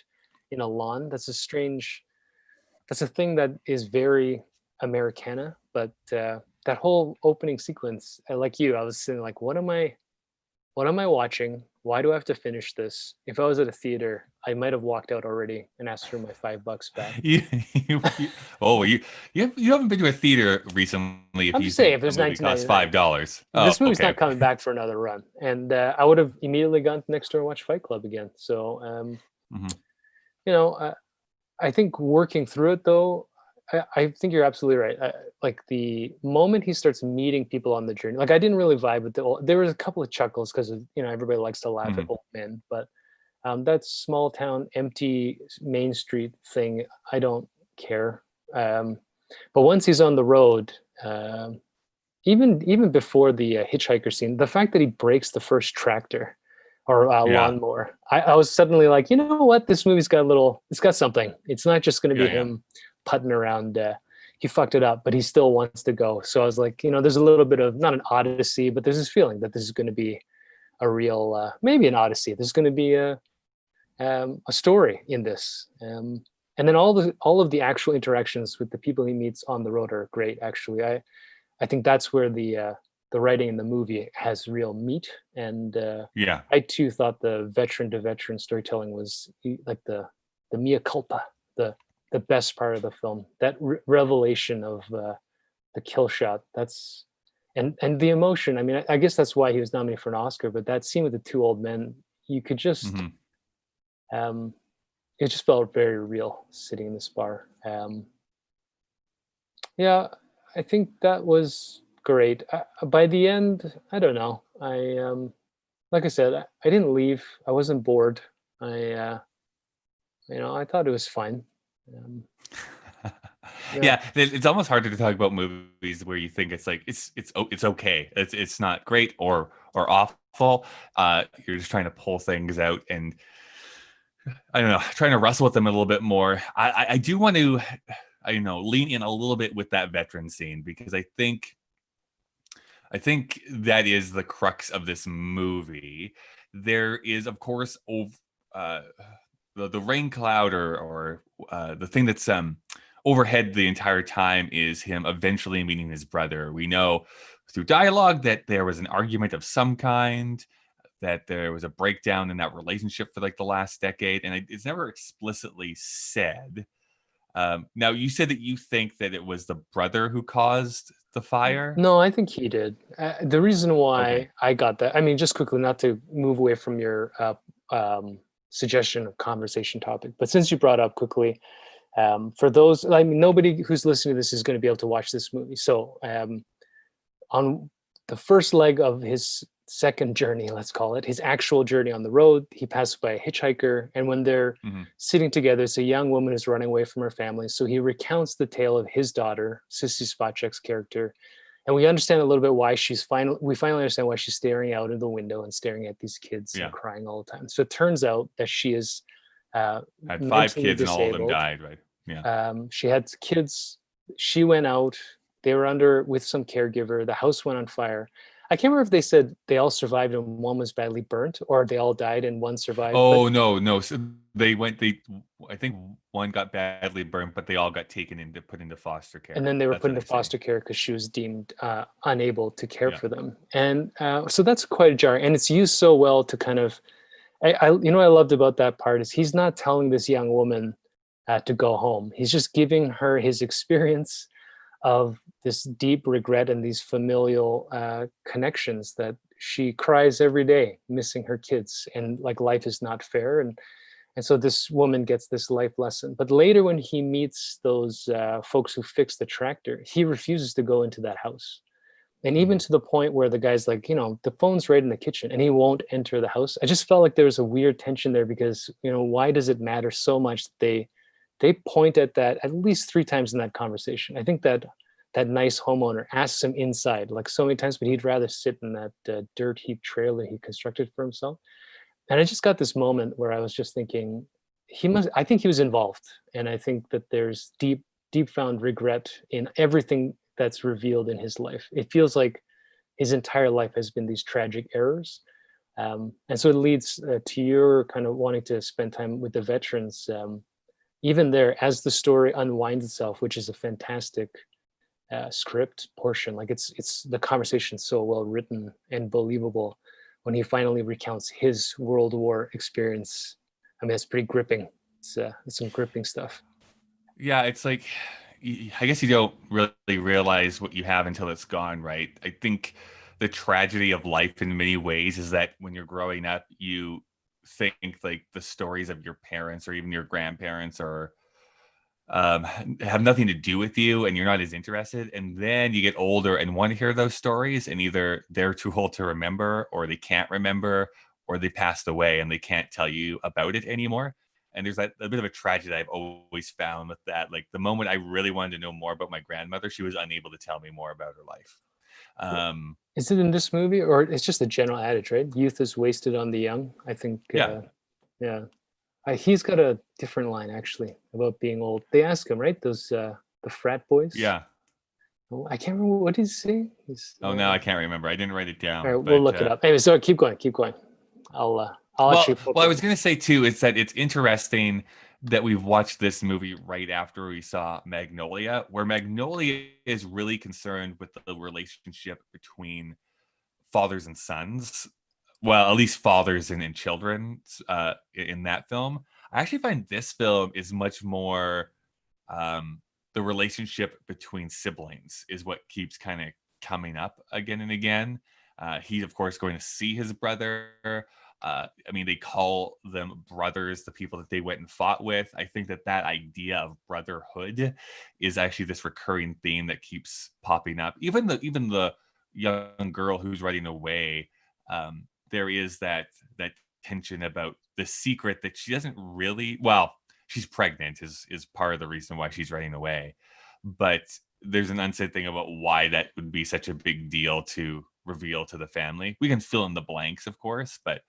in a lawn. That's a thing that is very Americana, but that whole opening sequence, like you, I was sitting like, what am I watching? Why do I have to finish this? If I was at a theater, I might have walked out already and asked for my $5 back. You haven't been to a theater recently. I'm just saying, if it was $19.99, $5. This movie's not coming back for another run, and I would have immediately gone next door and watched Fight Club again. So, I think working through it though, I think you're absolutely right. Like the moment he starts meeting people on the journey, like I didn't really vibe with the old. There was a couple of chuckles because everybody likes to laugh at Mhm. old men, but that small town, empty main street thing, I don't care. Um, but once he's on the road, even before the hitchhiker scene, the fact that he breaks the first tractor or Yeah, lawnmower, I was suddenly like, you know what, this movie's got it's got something. It's not just going to be yeah, yeah. him putting around. He fucked it up, but he still wants to go. So I was like, there's a little bit of not an odyssey, but there's this feeling that this is going to be a real, maybe an odyssey. There's going to be a story in this. And then all of the actual interactions with the people he meets on the road are great. Actually, I think that's where the writing in the movie has real meat. And Yeah. I too thought the veteran to veteran storytelling was like the mea culpa, the best part of the film. That revelation of the kill shot. That's and the emotion. I mean, I guess that's why he was nominated for an Oscar. But that scene with the two old men, you could just Hmm. um, it just felt very real sitting in this bar. Yeah, I think that was great. By the end, I don't know. Like I said, I didn't leave. I wasn't bored. I, I thought it was fine. Um, yeah, Yeah, it's almost harder to talk about movies where you think it's like it's okay. It's not great or awful. You're just trying to pull things out and I don't know, trying to wrestle with them a little bit more. I do want to, lean in a little bit with that veteran scene because I think that is the crux of this movie. There is, of course, uh, the rain cloud or the thing that's overhead the entire time is him eventually meeting his brother. We know through dialogue that there was an argument of some kind, that there was a breakdown in that relationship for like the last decade, and it's never explicitly said. Now, you said that you think that it was the brother who caused the fire. no, I think he did. The reason Okay. why I got that, I mean, just quickly, not to move away from your suggestion of conversation topic, but since you brought up quickly, for those, I mean, nobody who's listening to this is going to be able to watch this movie. So on the first leg of his second journey, let's call it, his actual journey on the road, he passes by a hitchhiker. And when they're Hmm. sitting together, it's a young woman who's running away from her family. So he recounts the tale of his daughter, Sissy Spacek's character. And we understand a little bit why we finally understand why she's staring out of the window and staring at these kids and Yeah. crying all the time. So it turns out that she is uh, Had five mentally kids and all of them disabled. died, right? Yeah. She had kids. She went out. They were under with some caregiver. The house went on fire. I can't remember if they said they all survived and one was badly burnt, or they all died and one survived. But Oh no, no. So I think one got badly burned, but they all got put into foster and care. then they were That's put what into they say. foster care because she was deemed unable to care Yeah. for them. And so that's quite a jar. And it's used so well to kind of, what I loved about that part is he's not telling this young woman to go home. He's just giving her his experience of this deep regret and these familial connections that she cries every day missing her kids and like life is not fair and so this woman gets this life lesson. But later when he meets those folks who fix the tractor, he refuses to go into that house. And even Hmm. to the point where the guy's like, the phone's right in the kitchen and he won't enter the house. I just felt like there was a weird tension there because, why does it matter so much that they point at that at least three times in that conversation. I think that nice homeowner asks him inside like so many times, but he'd rather sit in that dirt heap trailer he constructed for himself. And I just got this moment where I was just thinking, I think he was involved. And I think that there's deep found regret in everything that's revealed in his life. It feels like his entire life has been these tragic errors. And so it leads to your kind of wanting to spend time with the veterans. Even there, as the story unwinds itself, which is a fantastic script portion, like it's the conversation so well written and believable when he finally recounts his World War experience. I mean, it's pretty gripping. It's some gripping stuff. Yeah, it's like I guess you don't really realize what you have until it's gone, right? I think the tragedy of life in many ways is that when you're growing up, you think like the stories of your parents or even your grandparents have nothing to do with you and you're not as interested. And then you get older and want to hear those stories, and either they're too old to remember, or they can't remember, or they passed away and they can't tell you about it anymore. And there's a bit of a tragedy I've always found with that. Like the moment I really wanted to know more about my grandmother, she was unable to tell me more about her life. Is it in this movie, or it's just a general adage, right? Youth is wasted on the young. I think, Yeah. yeah. He's got a different line actually about being old. They ask him, right? Those the frat boys. Yeah. Oh, I can't remember what he's saying. Oh, no, I can't remember. I didn't write it All down. right, we'll But look it up. Anyway, so keep going, keep going. I'll actually. well, I was going to say too, is that it's interesting that we've watched this movie right after we saw Magnolia, where Magnolia is really concerned with the relationship between fathers and sons. Well, at least fathers and children in that film. I actually find this film is much more the relationship between siblings is what keeps kind of coming up again and again. He's, of course, going to see his brother. I mean, they call them brothers, the people that they went and fought with. I think that idea of brotherhood is actually this recurring theme that keeps popping up. Even the young girl who's running away, there is that tension about the secret that she doesn't really. Well, she's pregnant is part of the reason why she's running away, but there's an unsaid thing about why that would be such a big deal to reveal to the family. We can fill in the blanks, of course, but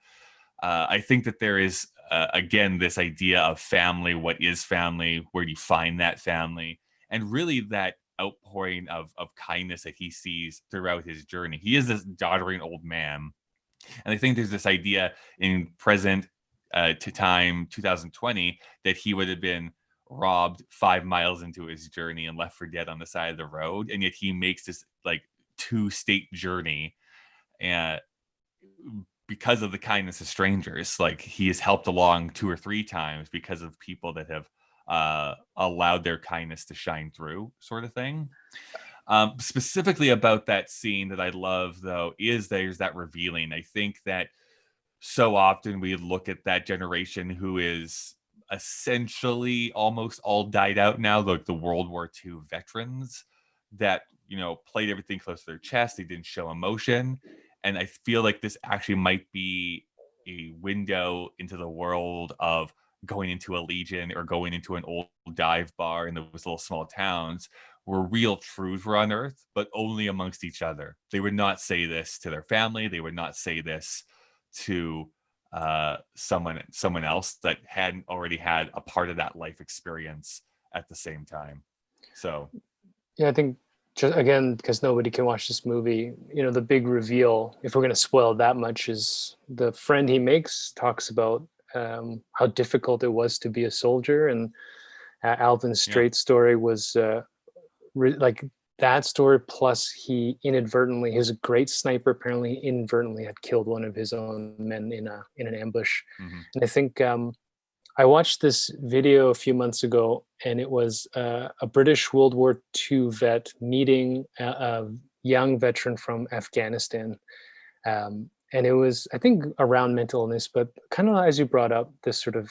I think that there is again this idea of family. What is family? Where do you find that family? And really that outpouring of kindness that he sees throughout his journey. He is this doddering old man, and I think there's this idea in present to time 2020 that he would have been robbed 5 miles into his journey and left for dead on the side of the road, and yet he makes this like 2-state journey, and because of the kindness of strangers. Like he is helped along 2 or 3 times because of people that have allowed their kindness to shine through, sort of thing. Specifically about that scene that I love, though, is there's that revealing. I think that so often we look at that generation who is essentially almost all died out now, like the World War II veterans that, played everything close to their chest. They didn't show emotion. And I feel like this actually might be a window into the world of going into a legion or going into an old dive bar in those little small towns where real truths were unearthed, but only amongst each other. They would not say this to their family. They would not say this to someone else that hadn't already had a part of that life experience at the same time. So yeah, I think just again because nobody can watch this movie, the big reveal, if we're going to spoil that much, is the friend he makes talks about how difficult it was to be a soldier, and Alvin Straight's story was like that story, plus he was a great sniper, apparently inadvertently had killed one of his own men in an ambush. And I think I watched this video a few months ago, and it was a British World War II vet meeting a young veteran from Afghanistan. And it was, I think, around mental illness, but kind of as you brought up, this sort of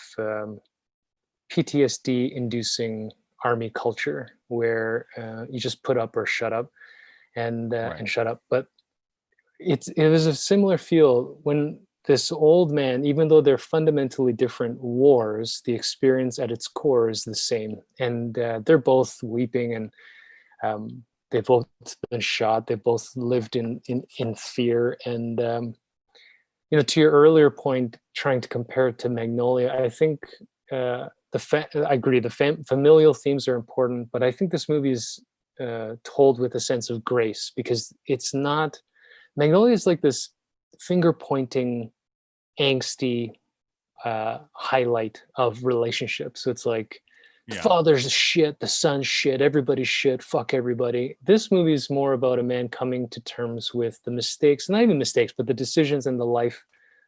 PTSD inducing army culture where you just put up or shut up and shut up. But it was a similar feel when this old man, even though they're fundamentally different wars, the experience at its core is the same. And they're both weeping, and they've both been shot. They both lived in fear. And, to your earlier point, trying to compare it to Magnolia, I think I agree. The familial themes are important, but I think this movie is told with a sense of grace, because it's not. Magnolia is like this finger pointing, angsty highlight of relationships. So it's like the father's shit, the son's shit, everybody's shit, fuck everybody. This movie is more about a man coming to terms with the mistakes, not even mistakes, but the decisions and the life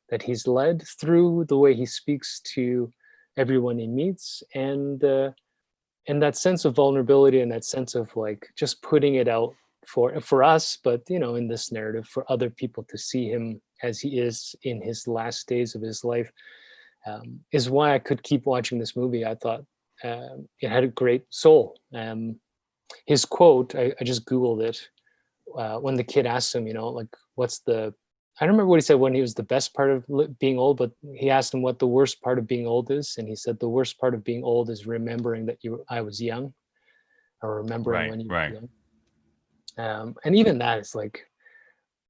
that he's led through the way he speaks to everyone he meets, and that sense of vulnerability and that sense of like just putting it out for us, but in this narrative for other people to see him as he is in his last days of his life, is why I could keep watching this movie. I thought it had a great soul. His quote, I just Googled it, when the kid asked him, like, what's the, I don't remember what he said when he was the best part of being old, but he asked him what the worst part of being old is. And he said, the worst part of being old is remembering that I was young, or remembering Right, when you were right. young. And even that is like,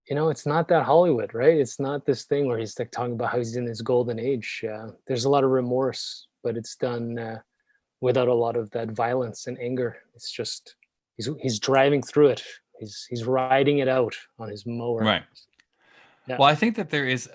it's not that Hollywood, right? It's not this thing where he's like talking about how he's in his golden age. There's a lot of remorse, but it's done without a lot of that violence and anger. It's just he's driving through it. He's riding it out on his mower. Right. Yeah. Well, I think that there is,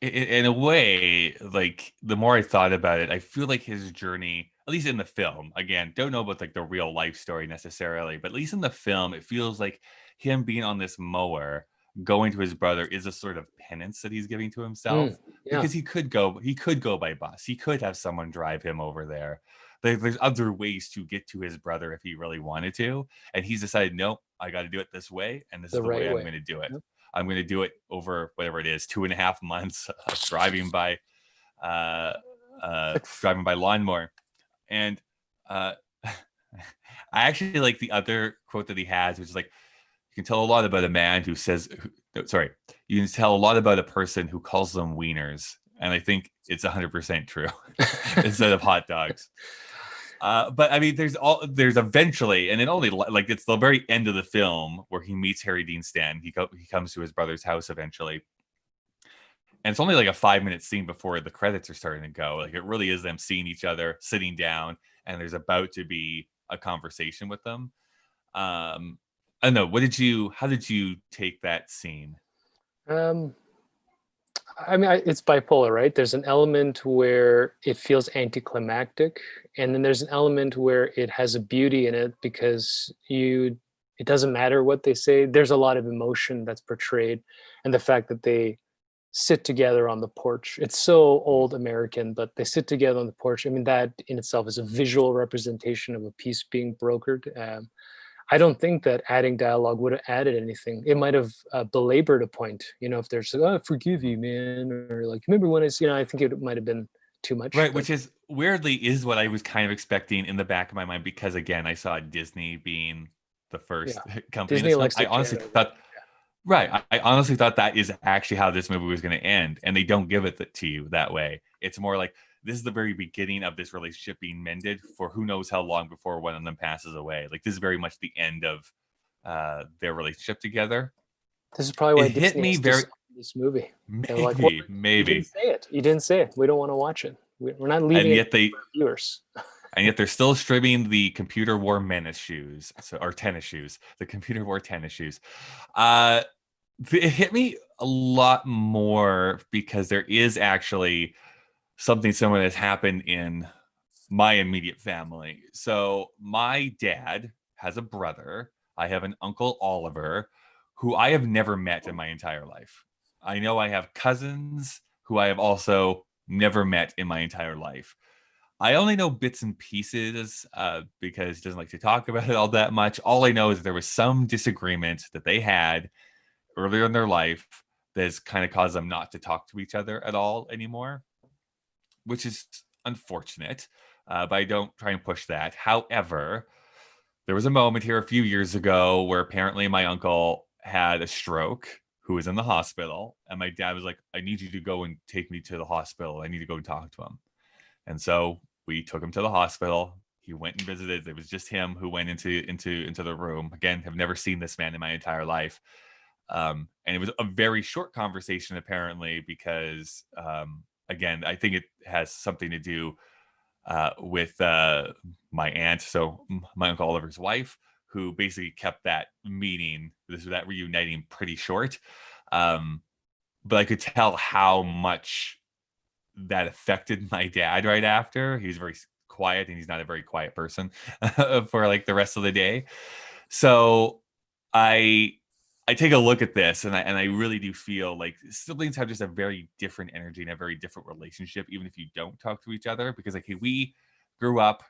in a way, like the more I thought about it, I feel like his journey, at least in the film, again, don't know about like the real life story necessarily, but at least in the film, it feels like him being on this mower, going to his brother, is a sort of penance that he's giving to himself, Yeah. because he could go by bus, he could have someone drive him over there. There's other ways to get to his brother if he really wanted to, and he's decided, no, I got to do it this way, and this is The the way right I'm way. going to do it. Yep. I'm going to do it over whatever it is, 2.5 months of uh, driving by lawnmower. And I actually like the other quote that he has, which is like, you can tell a lot about a man who says, you can tell a lot about a person who calls them wieners. And I think it's 100% true instead of hot dogs. But I mean, there's eventually, and it only like it's the very end of the film where he meets Harry Dean Stanton. He comes to his brother's house eventually, and it's only like a 5-minute scene before the credits are starting to go. Like it really is them seeing each other, sitting down, and there's about to be a conversation with them. I don't know. How did you take that scene? Um, I mean, it's bipolar, right? There's an element where it feels anticlimactic, and then there's an element where it has a beauty in it because it doesn't matter what they say. There's a lot of emotion that's portrayed, and the fact that they sit together on the porch. It's so old American, but they sit together on the porch. I mean, that in itself is a visual representation of a peace being brokered. I don't think that adding dialogue would have added anything. It might have belabored a point, if there's like, "Oh, forgive you, man," or like, "Remember when I think it might have been too much." Right, But which is weirdly is what I was kind of expecting in the back of my mind, because again, I saw Disney being the yeah, first company in Disney this film. likes to I honestly cater, right? thought, right, I honestly thought that is actually how this movie was going to end, and they don't give it to you that way. It's more like this is the very beginning of this relationship being mended for who knows how long before one of them passes away. Like this is very much the end of their relationship together. This is probably It why hit Disney me has very, designed this movie. They're like, "Well, you didn't maybe, say it. You didn't say it. We don't want to watch it. We're not and leaving it yet for they our viewers." and yet they're still streaming the computer war menace shoes, or tennis shoes, the computer war tennis shoes. uh it hit me a lot more because there is actually something similar that's happened in my immediate family. So my dad has a brother. I have an uncle Oliver, who I have never met in my entire life. I know I have cousins who I have also never met in my entire life. I only know bits and pieces because he doesn't like to talk about it all that much. All I know is there was some disagreement that they had earlier in their life that has kind of caused them not to talk to each other at all anymore, which is unfortunate. But I don't try and push that. However, there was a moment here a few years ago where apparently my uncle had a stroke, who was in the hospital, and my dad was like, I need you to go and take me to the hospital. I need to go and talk to him. And so we took him to the hospital. He went and visited. It was just him who went into the room. Again, have never seen this man in my entire life. And it was a very short conversation, apparently, because again, I think it has something to do with my aunt, so my uncle Oliver's wife, who basically kept that meeting, that reuniting, pretty short. But I could tell how much that affected my dad right after. He's very quiet, and he's not a very quiet person for like the rest of the day. So I I take a look at this, and I really do feel like siblings have just a very different energy and a very different relationship, even if you don't talk to each other. Because like, hey, we grew up,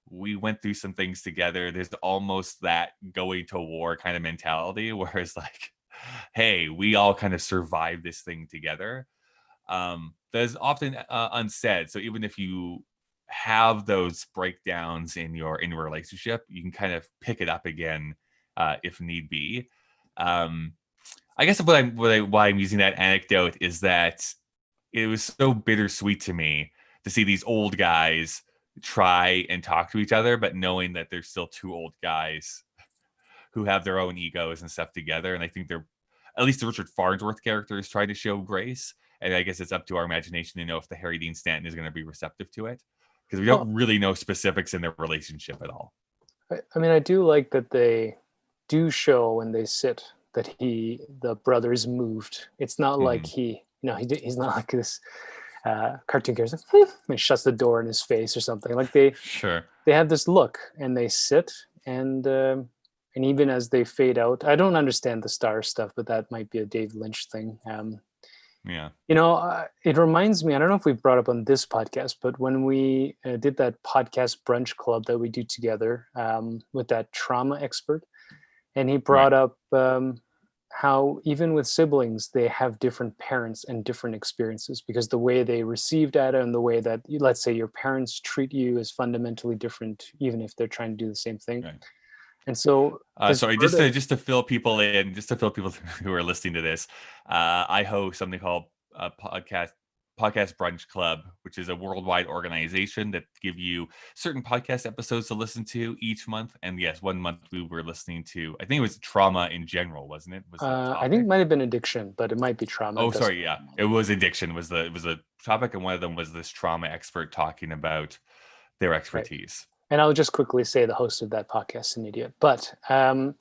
we went through some things together. There's almost that going to war kind of mentality, whereas like, hey, we all kind of survived this thing together. That is often unsaid. So even if you have those breakdowns in your relationship, you can kind of pick it up again if need be. I guess why I'm using that anecdote is that it was so bittersweet to me to see these old guys try and talk to each other, but knowing that they're still two old guys who have their own egos and stuff together. And I think they're, at least the Richard Farnsworth character is trying to show grace. And I guess it's up to our imagination to know if the Harry Dean Stanton is going to be receptive to it, because we don't really know specifics in their relationship at all. I mean, I do like that they do show when they sit that the brother is moved. It's not like he's not like this cartoon character and shuts the door in his face or something. Like they have this look and they sit and even as they fade out, I don't understand the star stuff, but that might be a David Lynch thing. It reminds me, I don't know if we've brought up on this podcast, but when we did that podcast brunch club that we do together with that trauma expert, and he brought up how even with siblings, they have different parents and different experiences, because the way they receive data and the way that, let's say, your parents treat you is fundamentally different, even if they're trying to do the same thing. Right. And so, sorry, just to fill people in, who are listening to this, I host something called Podcast Brunch Club, which is a worldwide organization that give you certain podcast episodes to listen to each month. And yes, one month we were listening to, I think it was trauma in general, wasn't it? I think it might have been addiction, but it might be trauma. Oh, sorry, yeah, it was addiction. Was a topic, and one of them was this trauma expert talking about their expertise. Right. And I'll just quickly say the host of that podcast is an idiot. But I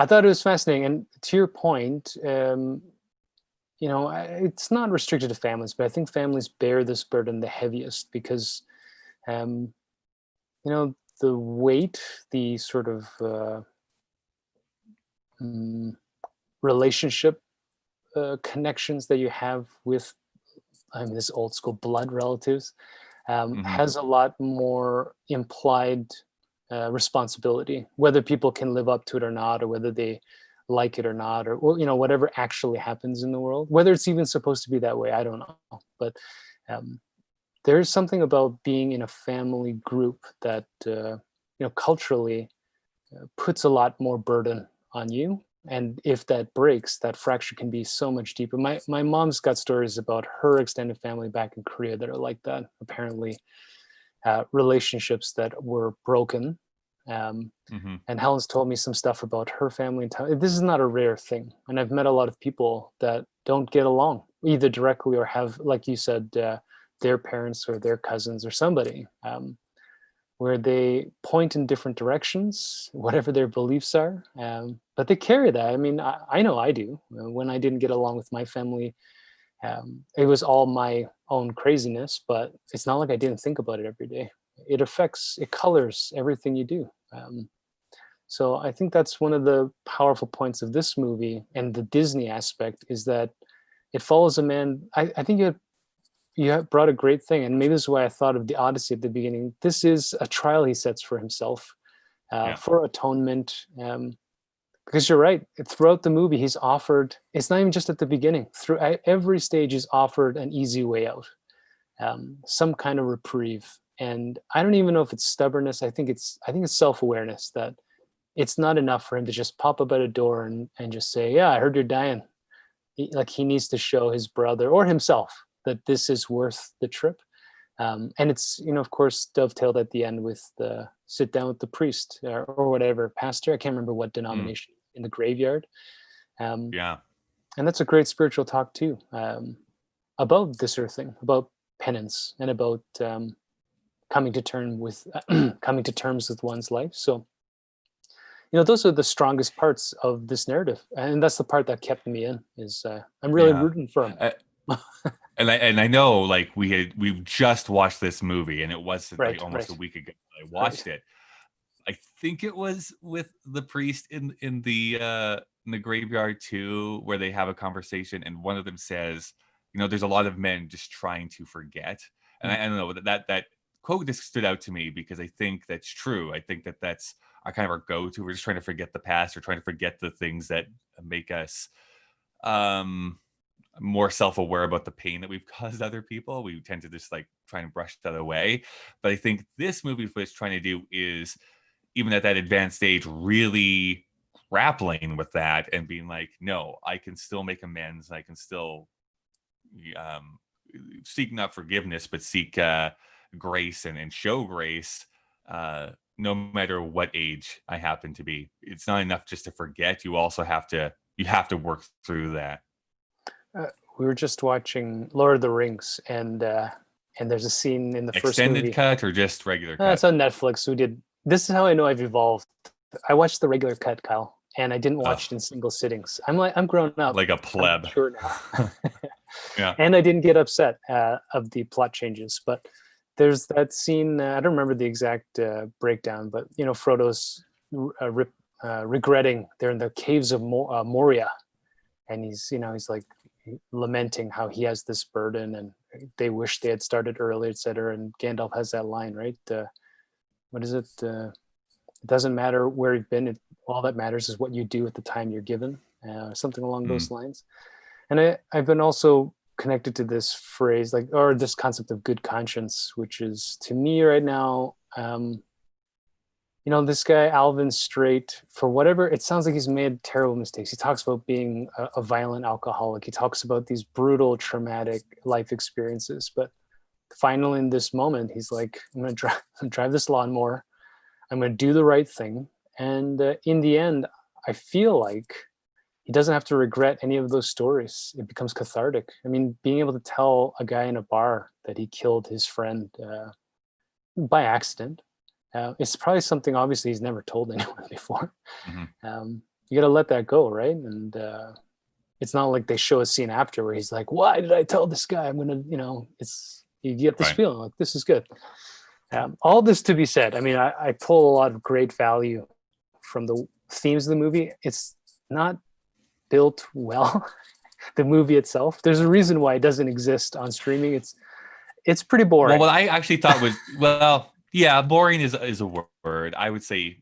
thought it was fascinating. And to your point, it's not restricted to families, but I think families bear this burden the heaviest because, the weight, the sort of relationship connections that you have with, this old school blood relatives, has a lot more implied responsibility, whether people can live up to it or not, or whether they like it or not, or whatever actually happens in the world, whether it's even supposed to be that way, I don't know. But there's something about being in a family group that culturally puts a lot more burden on you. And if that breaks, that fracture can be so much deeper. My mom's got stories about her extended family back in Korea that are like that. Apparently, relationships that were broken. And Helen's told me some stuff about her family. This is not a rare thing. And I've met a lot of people that don't get along, either directly or have, like you said, their parents or their cousins or somebody, where they point in different directions, whatever their beliefs are. But they carry that. I mean, I know I do. When I didn't get along with my family, it was all my own craziness, but it's not like I didn't think about it every day. It colors everything you do. So I think that's one of the powerful points of this movie and the Disney aspect is that it follows a man. I think you have brought a great thing, and maybe this is why I thought of the Odyssey at the beginning. This is a trial he sets for himself for atonement. Because you're right, throughout the movie, he's offered, it's not even just at the beginning, through every stage, he's offered an easy way out, some kind of reprieve. And I don't even know if it's stubbornness. I think it's self-awareness that it's not enough for him to just pop up at a door and just say, yeah, I heard you're dying. He needs to show his brother or himself that this is worth the trip. And it's, of course, dovetailed at the end with the sit down with the priest or whatever, pastor. I can't remember what denomination in the graveyard. And that's a great spiritual talk too, about this sort of thing, about penance and about coming to terms with one's life. So, those are the strongest parts of this narrative, and that's the part that kept me in. Is I'm really rooting for him. And I know, like we've just watched this movie, and it was almost a week ago I watched it. I think it was with the priest in the graveyard too, where they have a conversation, and one of them says, there's a lot of men just trying to forget, and I don't know that quote just stood out to me because I think that's true. I think that's our go-to. We're just trying to forget the past, or trying to forget the things that make us more self-aware about the pain that we've caused other people. We tend to just like try and brush that away. But I think this movie, what it's trying to do is, even at that advanced stage, really grappling with that and being like, no, I can still make amends. I can still seek not forgiveness, but seek grace and show grace, no matter what age I happen to be. It's not enough just to forget. You also have to work through that. We were just watching Lord of the Rings, and there's a scene in the first movie. Extended cut or just regular cut? It's on Netflix. This is how I know I've evolved. I watched the regular cut, Kyle, and I didn't watch it in single sittings. I'm grown up, like a pleb. I'm sure now. Yeah. And I didn't get upset of the plot changes, but there's that scene. I don't remember the exact breakdown, but Frodo's regretting they're in the caves of Moria, and he's like lamenting how he has this burden and they wish they had started earlier, etc. And Gandalf has that line, right? What is it? It doesn't matter where you've been. All that matters is what you do at the time you're given. Something along those lines. And I've been also connected to this phrase, or this concept of good conscience, which is to me right now, this guy, Alvin Strait, for whatever, it sounds like he's made terrible mistakes. He talks about being a violent alcoholic. He talks about these brutal, traumatic life experiences. But finally, in this moment, he's like, I'm going to drive this lawnmower. I'm going to do the right thing. And in the end, I feel like he doesn't have to regret any of those stories. It becomes cathartic. I mean, being able to tell a guy in a bar that he killed his friend by accident, it's probably something obviously he's never told anyone before. You got to let that go, right? And it's not like they show a scene after where he's like, why did I tell this guy? I'm going to, you get this feeling like this is good. All this to be said, I mean, I pull a lot of great value from the themes of the movie. It's not built well, the movie itself. There's a reason why it doesn't exist on streaming. It's pretty boring. Well, what I actually thought was, yeah, boring is a word. I would say,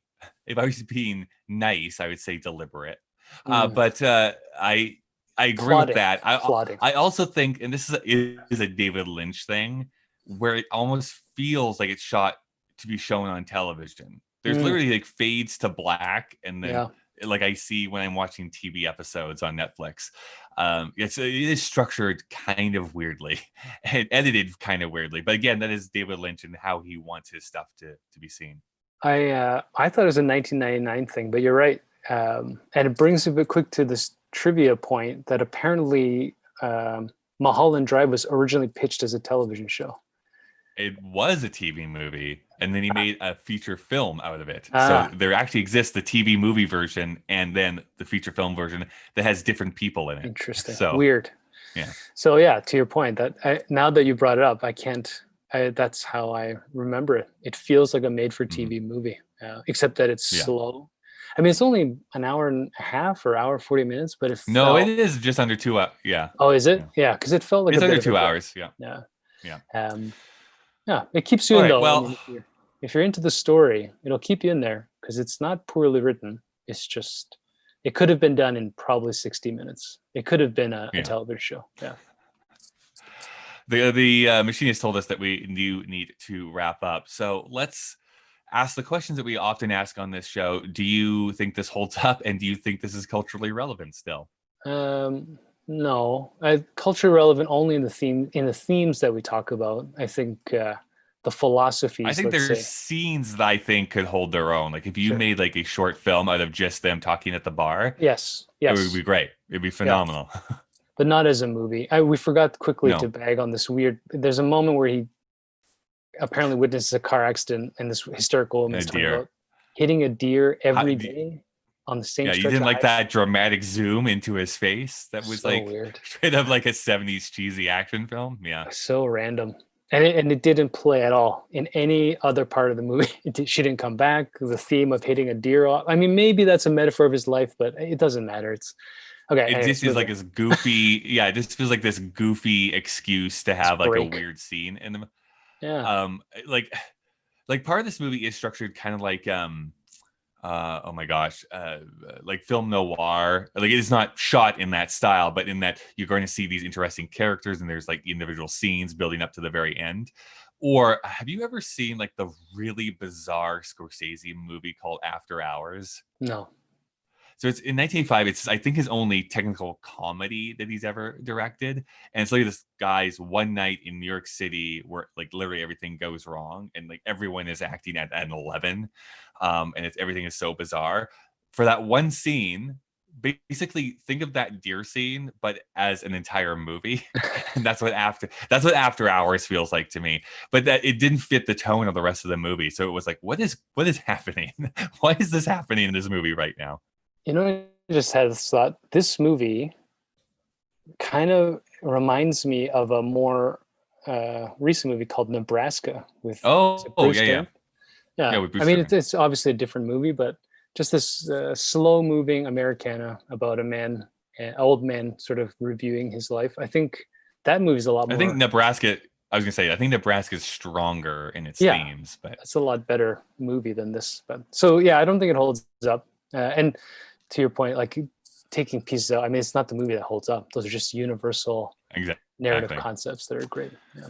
if I was being nice, I would say deliberate. But I agree with that. I also think, and this is a David Lynch thing, where it almost feels like it's shot to be shown on television. There's literally like fades to black, and then like I see when I'm watching TV episodes on Netflix. It is structured kind of weirdly and edited kind of weirdly. But again, that is David Lynch and how he wants his stuff to be seen. I thought it was a 1999 thing, but you're right. And it brings a bit quick to this trivia point that apparently Mulholland Drive was originally pitched as a television show. It was a TV movie, and then he made a feature film out of it. So there actually exists the TV movie version and then the feature film version that has different people in it. Interesting. So weird. Yeah. So yeah, to your point, that now that you brought it up, that's how I remember it. It feels like a made-for-TV movie, except that it's slow. I mean, it's only an hour and a half or hour 40 minutes, but it is just under 2 hours. Yeah. Oh, is it? Yeah, because it felt like it's under 2 hours. Yeah. Yeah, it keeps you in though. Well, I mean, if you're into the story, it'll keep you in there because it's not poorly written. It's just, it could have been done in probably 60 minutes. It could have been a television show. Yeah. The machinist told us that we need to wrap up. So let's ask the questions that we often ask on this show. Do you think this holds up, and do you think this is culturally relevant still? No, culturally relevant only in the themes that we talk about. I think the philosophies. I think there's scenes that I think could hold their own. Like if you made like a short film out of just them talking at the bar, yes, it would be great. It'd be phenomenal. Yeah. But not as a movie. We forgot quickly to bag on this weird. There's a moment where he apparently witnesses a car accident, and this hysterical woman is talking about hitting a deer every day. On the same you didn't like that dramatic zoom into his face. That was so like weird. Straight up like a 70s cheesy action film. Yeah, so random, and it didn't play at all in any other part of the movie. She didn't come back. The theme of hitting a deer off. I mean, maybe that's a metaphor of his life, but it doesn't matter. It's okay. It just is like this goofy. Yeah, it just feels like this goofy excuse to have like a weird scene in them. Yeah. Like part of this movie is structured kind of like oh my gosh, like film noir. Like it is not shot in that style, but in that you're going to see these interesting characters and there's like individual scenes building up to the very end. Or have you ever seen like the really bizarre Scorsese movie called After Hours? No. So it's in 1985. It's I think his only technical comedy that he's ever directed. And it's like this guy's one night in New York City where like literally everything goes wrong and like everyone is acting at an 11, and it's everything is so bizarre. For that one scene, basically think of that deer scene, but as an entire movie, and that's what After Hours feels like to me. But that it didn't fit the tone of the rest of the movie, so it was like, what is happening? Why is this happening in this movie right now? I just had this thought. This movie kind of reminds me of a more recent movie called Nebraska with is it Oh Bruce yeah, yeah. Dern. Yeah, Yeah, with I Bruce mean Dern. it's obviously a different movie, but just this slow-moving Americana about a man, an old man, sort of reviewing his life. I think that movie's a lot I think more. Nebraska. I was gonna say I think Nebraska is stronger in its Yeah, themes, but that's a lot better movie than this. But so yeah, I don't think it holds up. And to your point, like taking pieces out, I mean, it's not the movie that holds up. Those are just universal narrative exactly. concepts that are great. Yeah.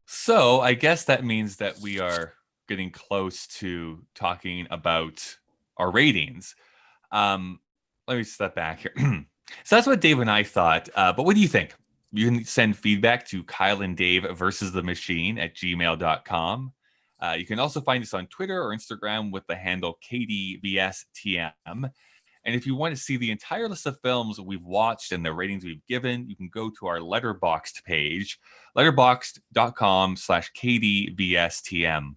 So I guess that means that we are getting close to talking about our ratings. Let me step back here. So that's what Dave and I thought. But what do you think? You can send feedback to kyleanddavevsthemachine at gmail.com. You can also find us on Twitter or Instagram with the handle KDVSTM. And if you want to see the entire list of films we've watched and the ratings we've given, you can go to our Letterboxd page, letterboxd.com/KDVSTM.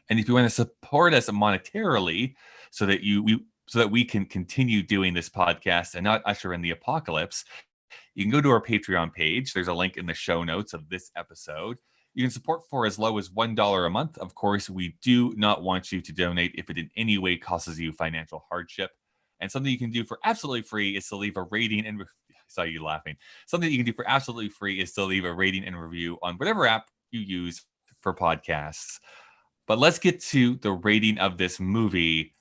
And if you want to support us monetarily so that we can continue doing this podcast and not usher in the apocalypse, you can go to our Patreon page. There's a link in the show notes of this episode. You can support for as low as $1 a month. Of course, we do not want you to donate if it in any way causes you financial hardship. And something you can do for absolutely free is to leave a rating and I saw you laughing. Something that you can do for absolutely free is to leave a rating and review on whatever app you use for podcasts. But let's get to the rating of this movie.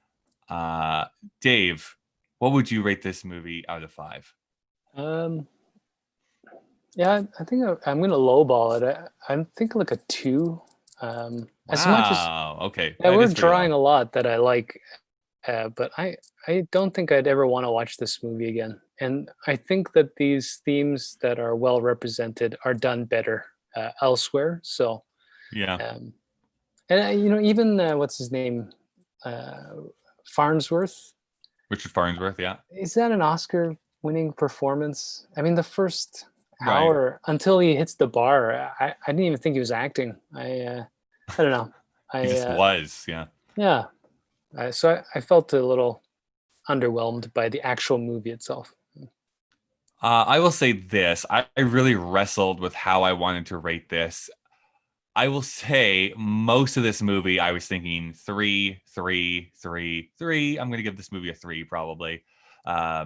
Dave, what would you rate this movie out of 5? Yeah, I think I'm going to lowball it. I'm thinking like a 2. As much as Wow. Okay. yeah, That we're is pretty drawing low. a lot that I like, but I don't think I'd ever want to watch this movie again. And I think that these themes that are well represented are done better elsewhere. So, Yeah. um, and even what's his name, Farnsworth. Richard Farnsworth. Yeah. Is that an Oscar-winning performance? I mean, the first Right. hour until he hits the bar, I didn't even think he was acting. I don't know. He just was. Yeah. Yeah. So I felt a little underwhelmed by the actual movie itself. I will say this. I really wrestled with how I wanted to rate this. I will say most of this movie, I was thinking 3, 3, 3, 3. I'm going to give this movie a 3 probably. I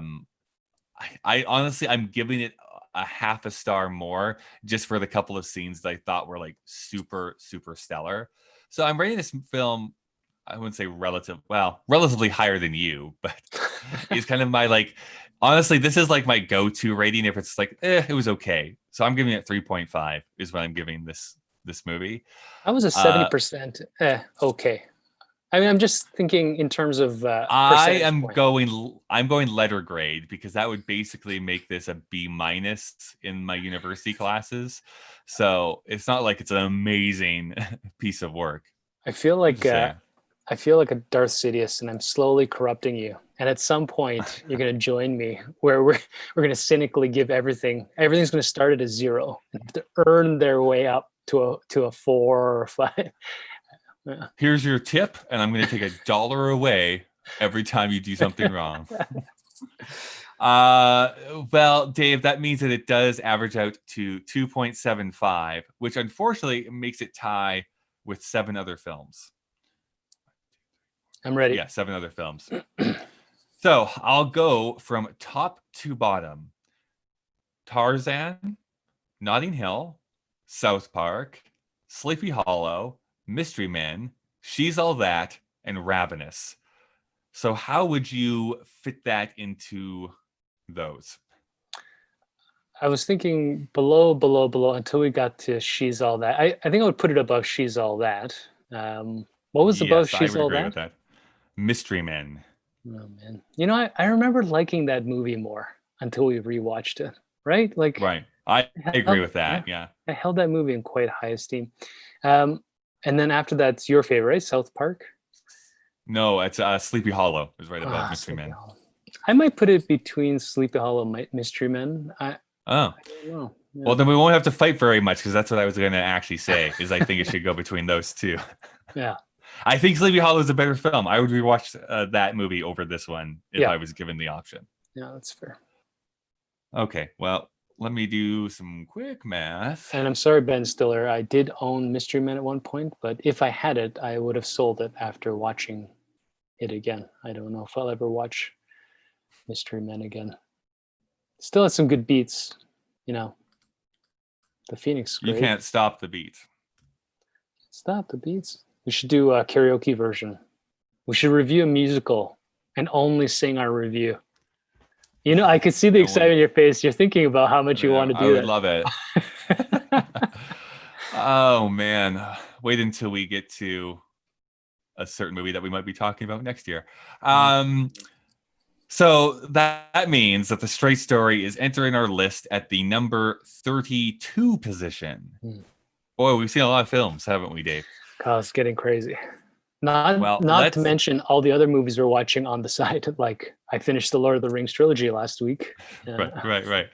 honestly, I'm giving it a half a star more just for the couple of scenes that I thought were like super, super stellar. So I'm rating this film, I wouldn't say relatively higher than you, but it's kind of my like, honestly, this is like my go-to rating if it's like, it was okay. So I'm giving it 3.5 is what I'm giving this movie. I was a 70%. Okay. I mean, I'm just thinking in terms of percentage point. I'm going letter grade because that would basically make this a B- in my university classes. So it's not like it's an amazing piece of work. I feel I'm like just saying. I feel like a Darth Sidious, and I'm slowly corrupting you. And at some point, you're going to join me, where we're going to cynically give everything. Everything's going to start at a 0 and have to earn their way up to a 4 or 5. Yeah. Here's your tip, and I'm going to take $1 away every time you do something wrong. Well, Dave, that means that it does average out to 2.75, which unfortunately makes it tie with 7 other films. I'm ready. Yeah, 7 other films. So I'll go from top to bottom. Tarzan, Notting Hill, South Park, Sleepy Hollow, Mystery Men, She's All That, and Ravenous. So how would you fit that into those? I was thinking below until we got to She's All That. I think I would put it above She's All That. What was above Yes, I She's would All agree That? with that. Mystery Men. Oh man, I remember liking that movie more until we rewatched it. Right, like Right. I agree with that. Yeah. I held that movie in quite high esteem. Um, and then after that's your favorite, right? South Park. No, it's Sleepy Hollow is right above Mystery Sleepy Men. Hollow. I might put it between Sleepy Hollow and Mystery Men. Oh. I don't know. Yeah. Well, then we won't have to fight very much because that's what I was going to actually say. Is I think it should go between those two. Yeah. I think Sleepy Hollow is a better film. I would rewatch that movie over this one if I was given the option. Yeah, that's fair. Okay, well, let me do some quick math. And I'm sorry, Ben Stiller. I did own Mystery Men at one point, but if I had it, I would have sold it after watching it again. I don't know if I'll ever watch Mystery Men again. Still has some good beats, The Phoenix. Great. You can't stop the beats. Stop the beats. We should do a karaoke version. We should review a musical and only sing our review. I could see the excitement in your face. You're thinking about how much you want to do that. I would love it. Oh, man. Wait until we get to a certain movie that we might be talking about next year. So that means that The Straight Story is entering our list at the number 32 position. Boy, we've seen a lot of films, haven't we, Dave? God, it's getting crazy. Not to mention all the other movies we're watching on the side. Like I finished the Lord of the Rings trilogy last week. Right.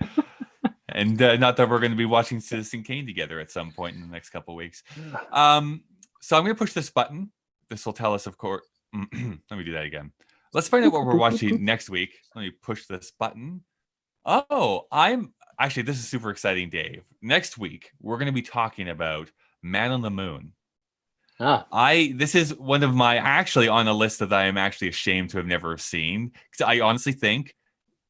And not that we're going to be watching Citizen Kane together at some point in the next couple of weeks. So I'm going to push this button. This will tell us, of course. Let me do that again. Let's find out what we're watching next week. Let me push this button. Oh, this is super exciting, Dave. Next week, we're going to be talking about Man on the Moon. This is one of my on a list that I am actually ashamed to have never seen, because I honestly think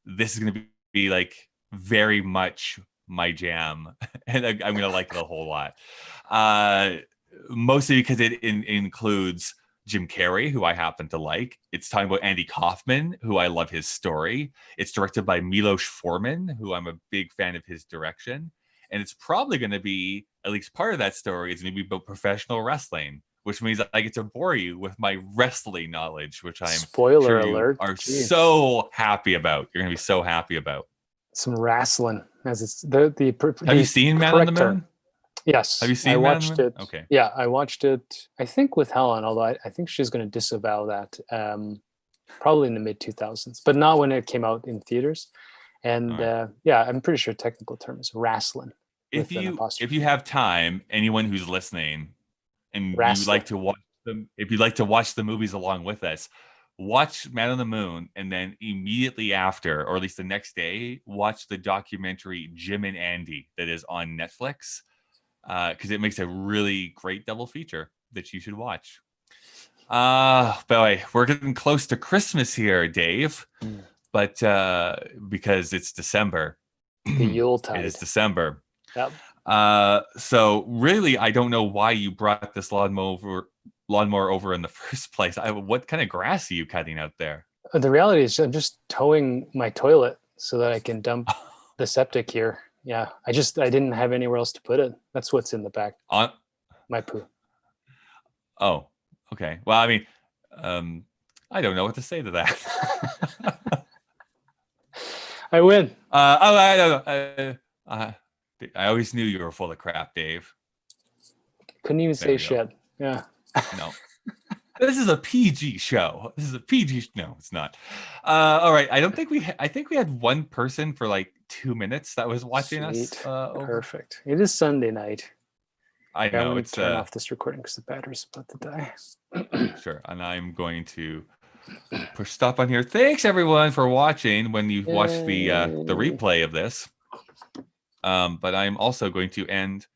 this is going to be like very much my jam, and I'm going to like it a whole lot. Mostly because it includes Jim Carrey, who I happen to like. It's talking about Andy Kaufman, who I love his story. It's directed by Milos Forman, who I'm a big fan of his direction. And it's probably going to be, at least part of that story is going to be about professional wrestling, which means I get to bore you with my wrestling knowledge, which I'm spoiler sure alert. You are so happy about. You're going to be so happy about. Some wrestling, as it's Have you seen Man on the Moon? Yes. Have you seen? I watched it. Okay. Yeah, I watched it. I think with Helen, although I think she's going to disavow that. Probably in the mid 2000s, but not when it came out in theaters. And I'm pretty sure technical term is wrestling. If you have time, anyone who's listening, and you like to watch them, if you'd like to watch the movies along with us, watch Man on the Moon, and then immediately after, or at least the next day, watch the documentary Jim and Andy that is on Netflix, because it makes a really great double feature that you should watch. Boy, we're getting close to Christmas here, Dave. But because it's December, the Yuletide. It is December. Yep. So really, I don't know why you brought this lawnmower over in the first place. What kind of grass are you cutting out there? The reality is, I'm just towing my toilet so that I can dump the septic here. Yeah, I didn't have anywhere else to put it. That's what's in the back. My poo. Oh, okay. Well, I mean, I don't know what to say to that. I win. I don't know. I always knew you were full of crap, Dave. Couldn't even say shit. Yeah. No. This is a PG show. No, it's not. All right. I think we had one person for like 2 minutes that was watching us. Perfect. It is Sunday night. I know. I'm going to turn off this recording because the battery's about to die. Sure. And I'm going to push stop on here. Thanks everyone for watching when you watch the replay of this. But I'm also going to end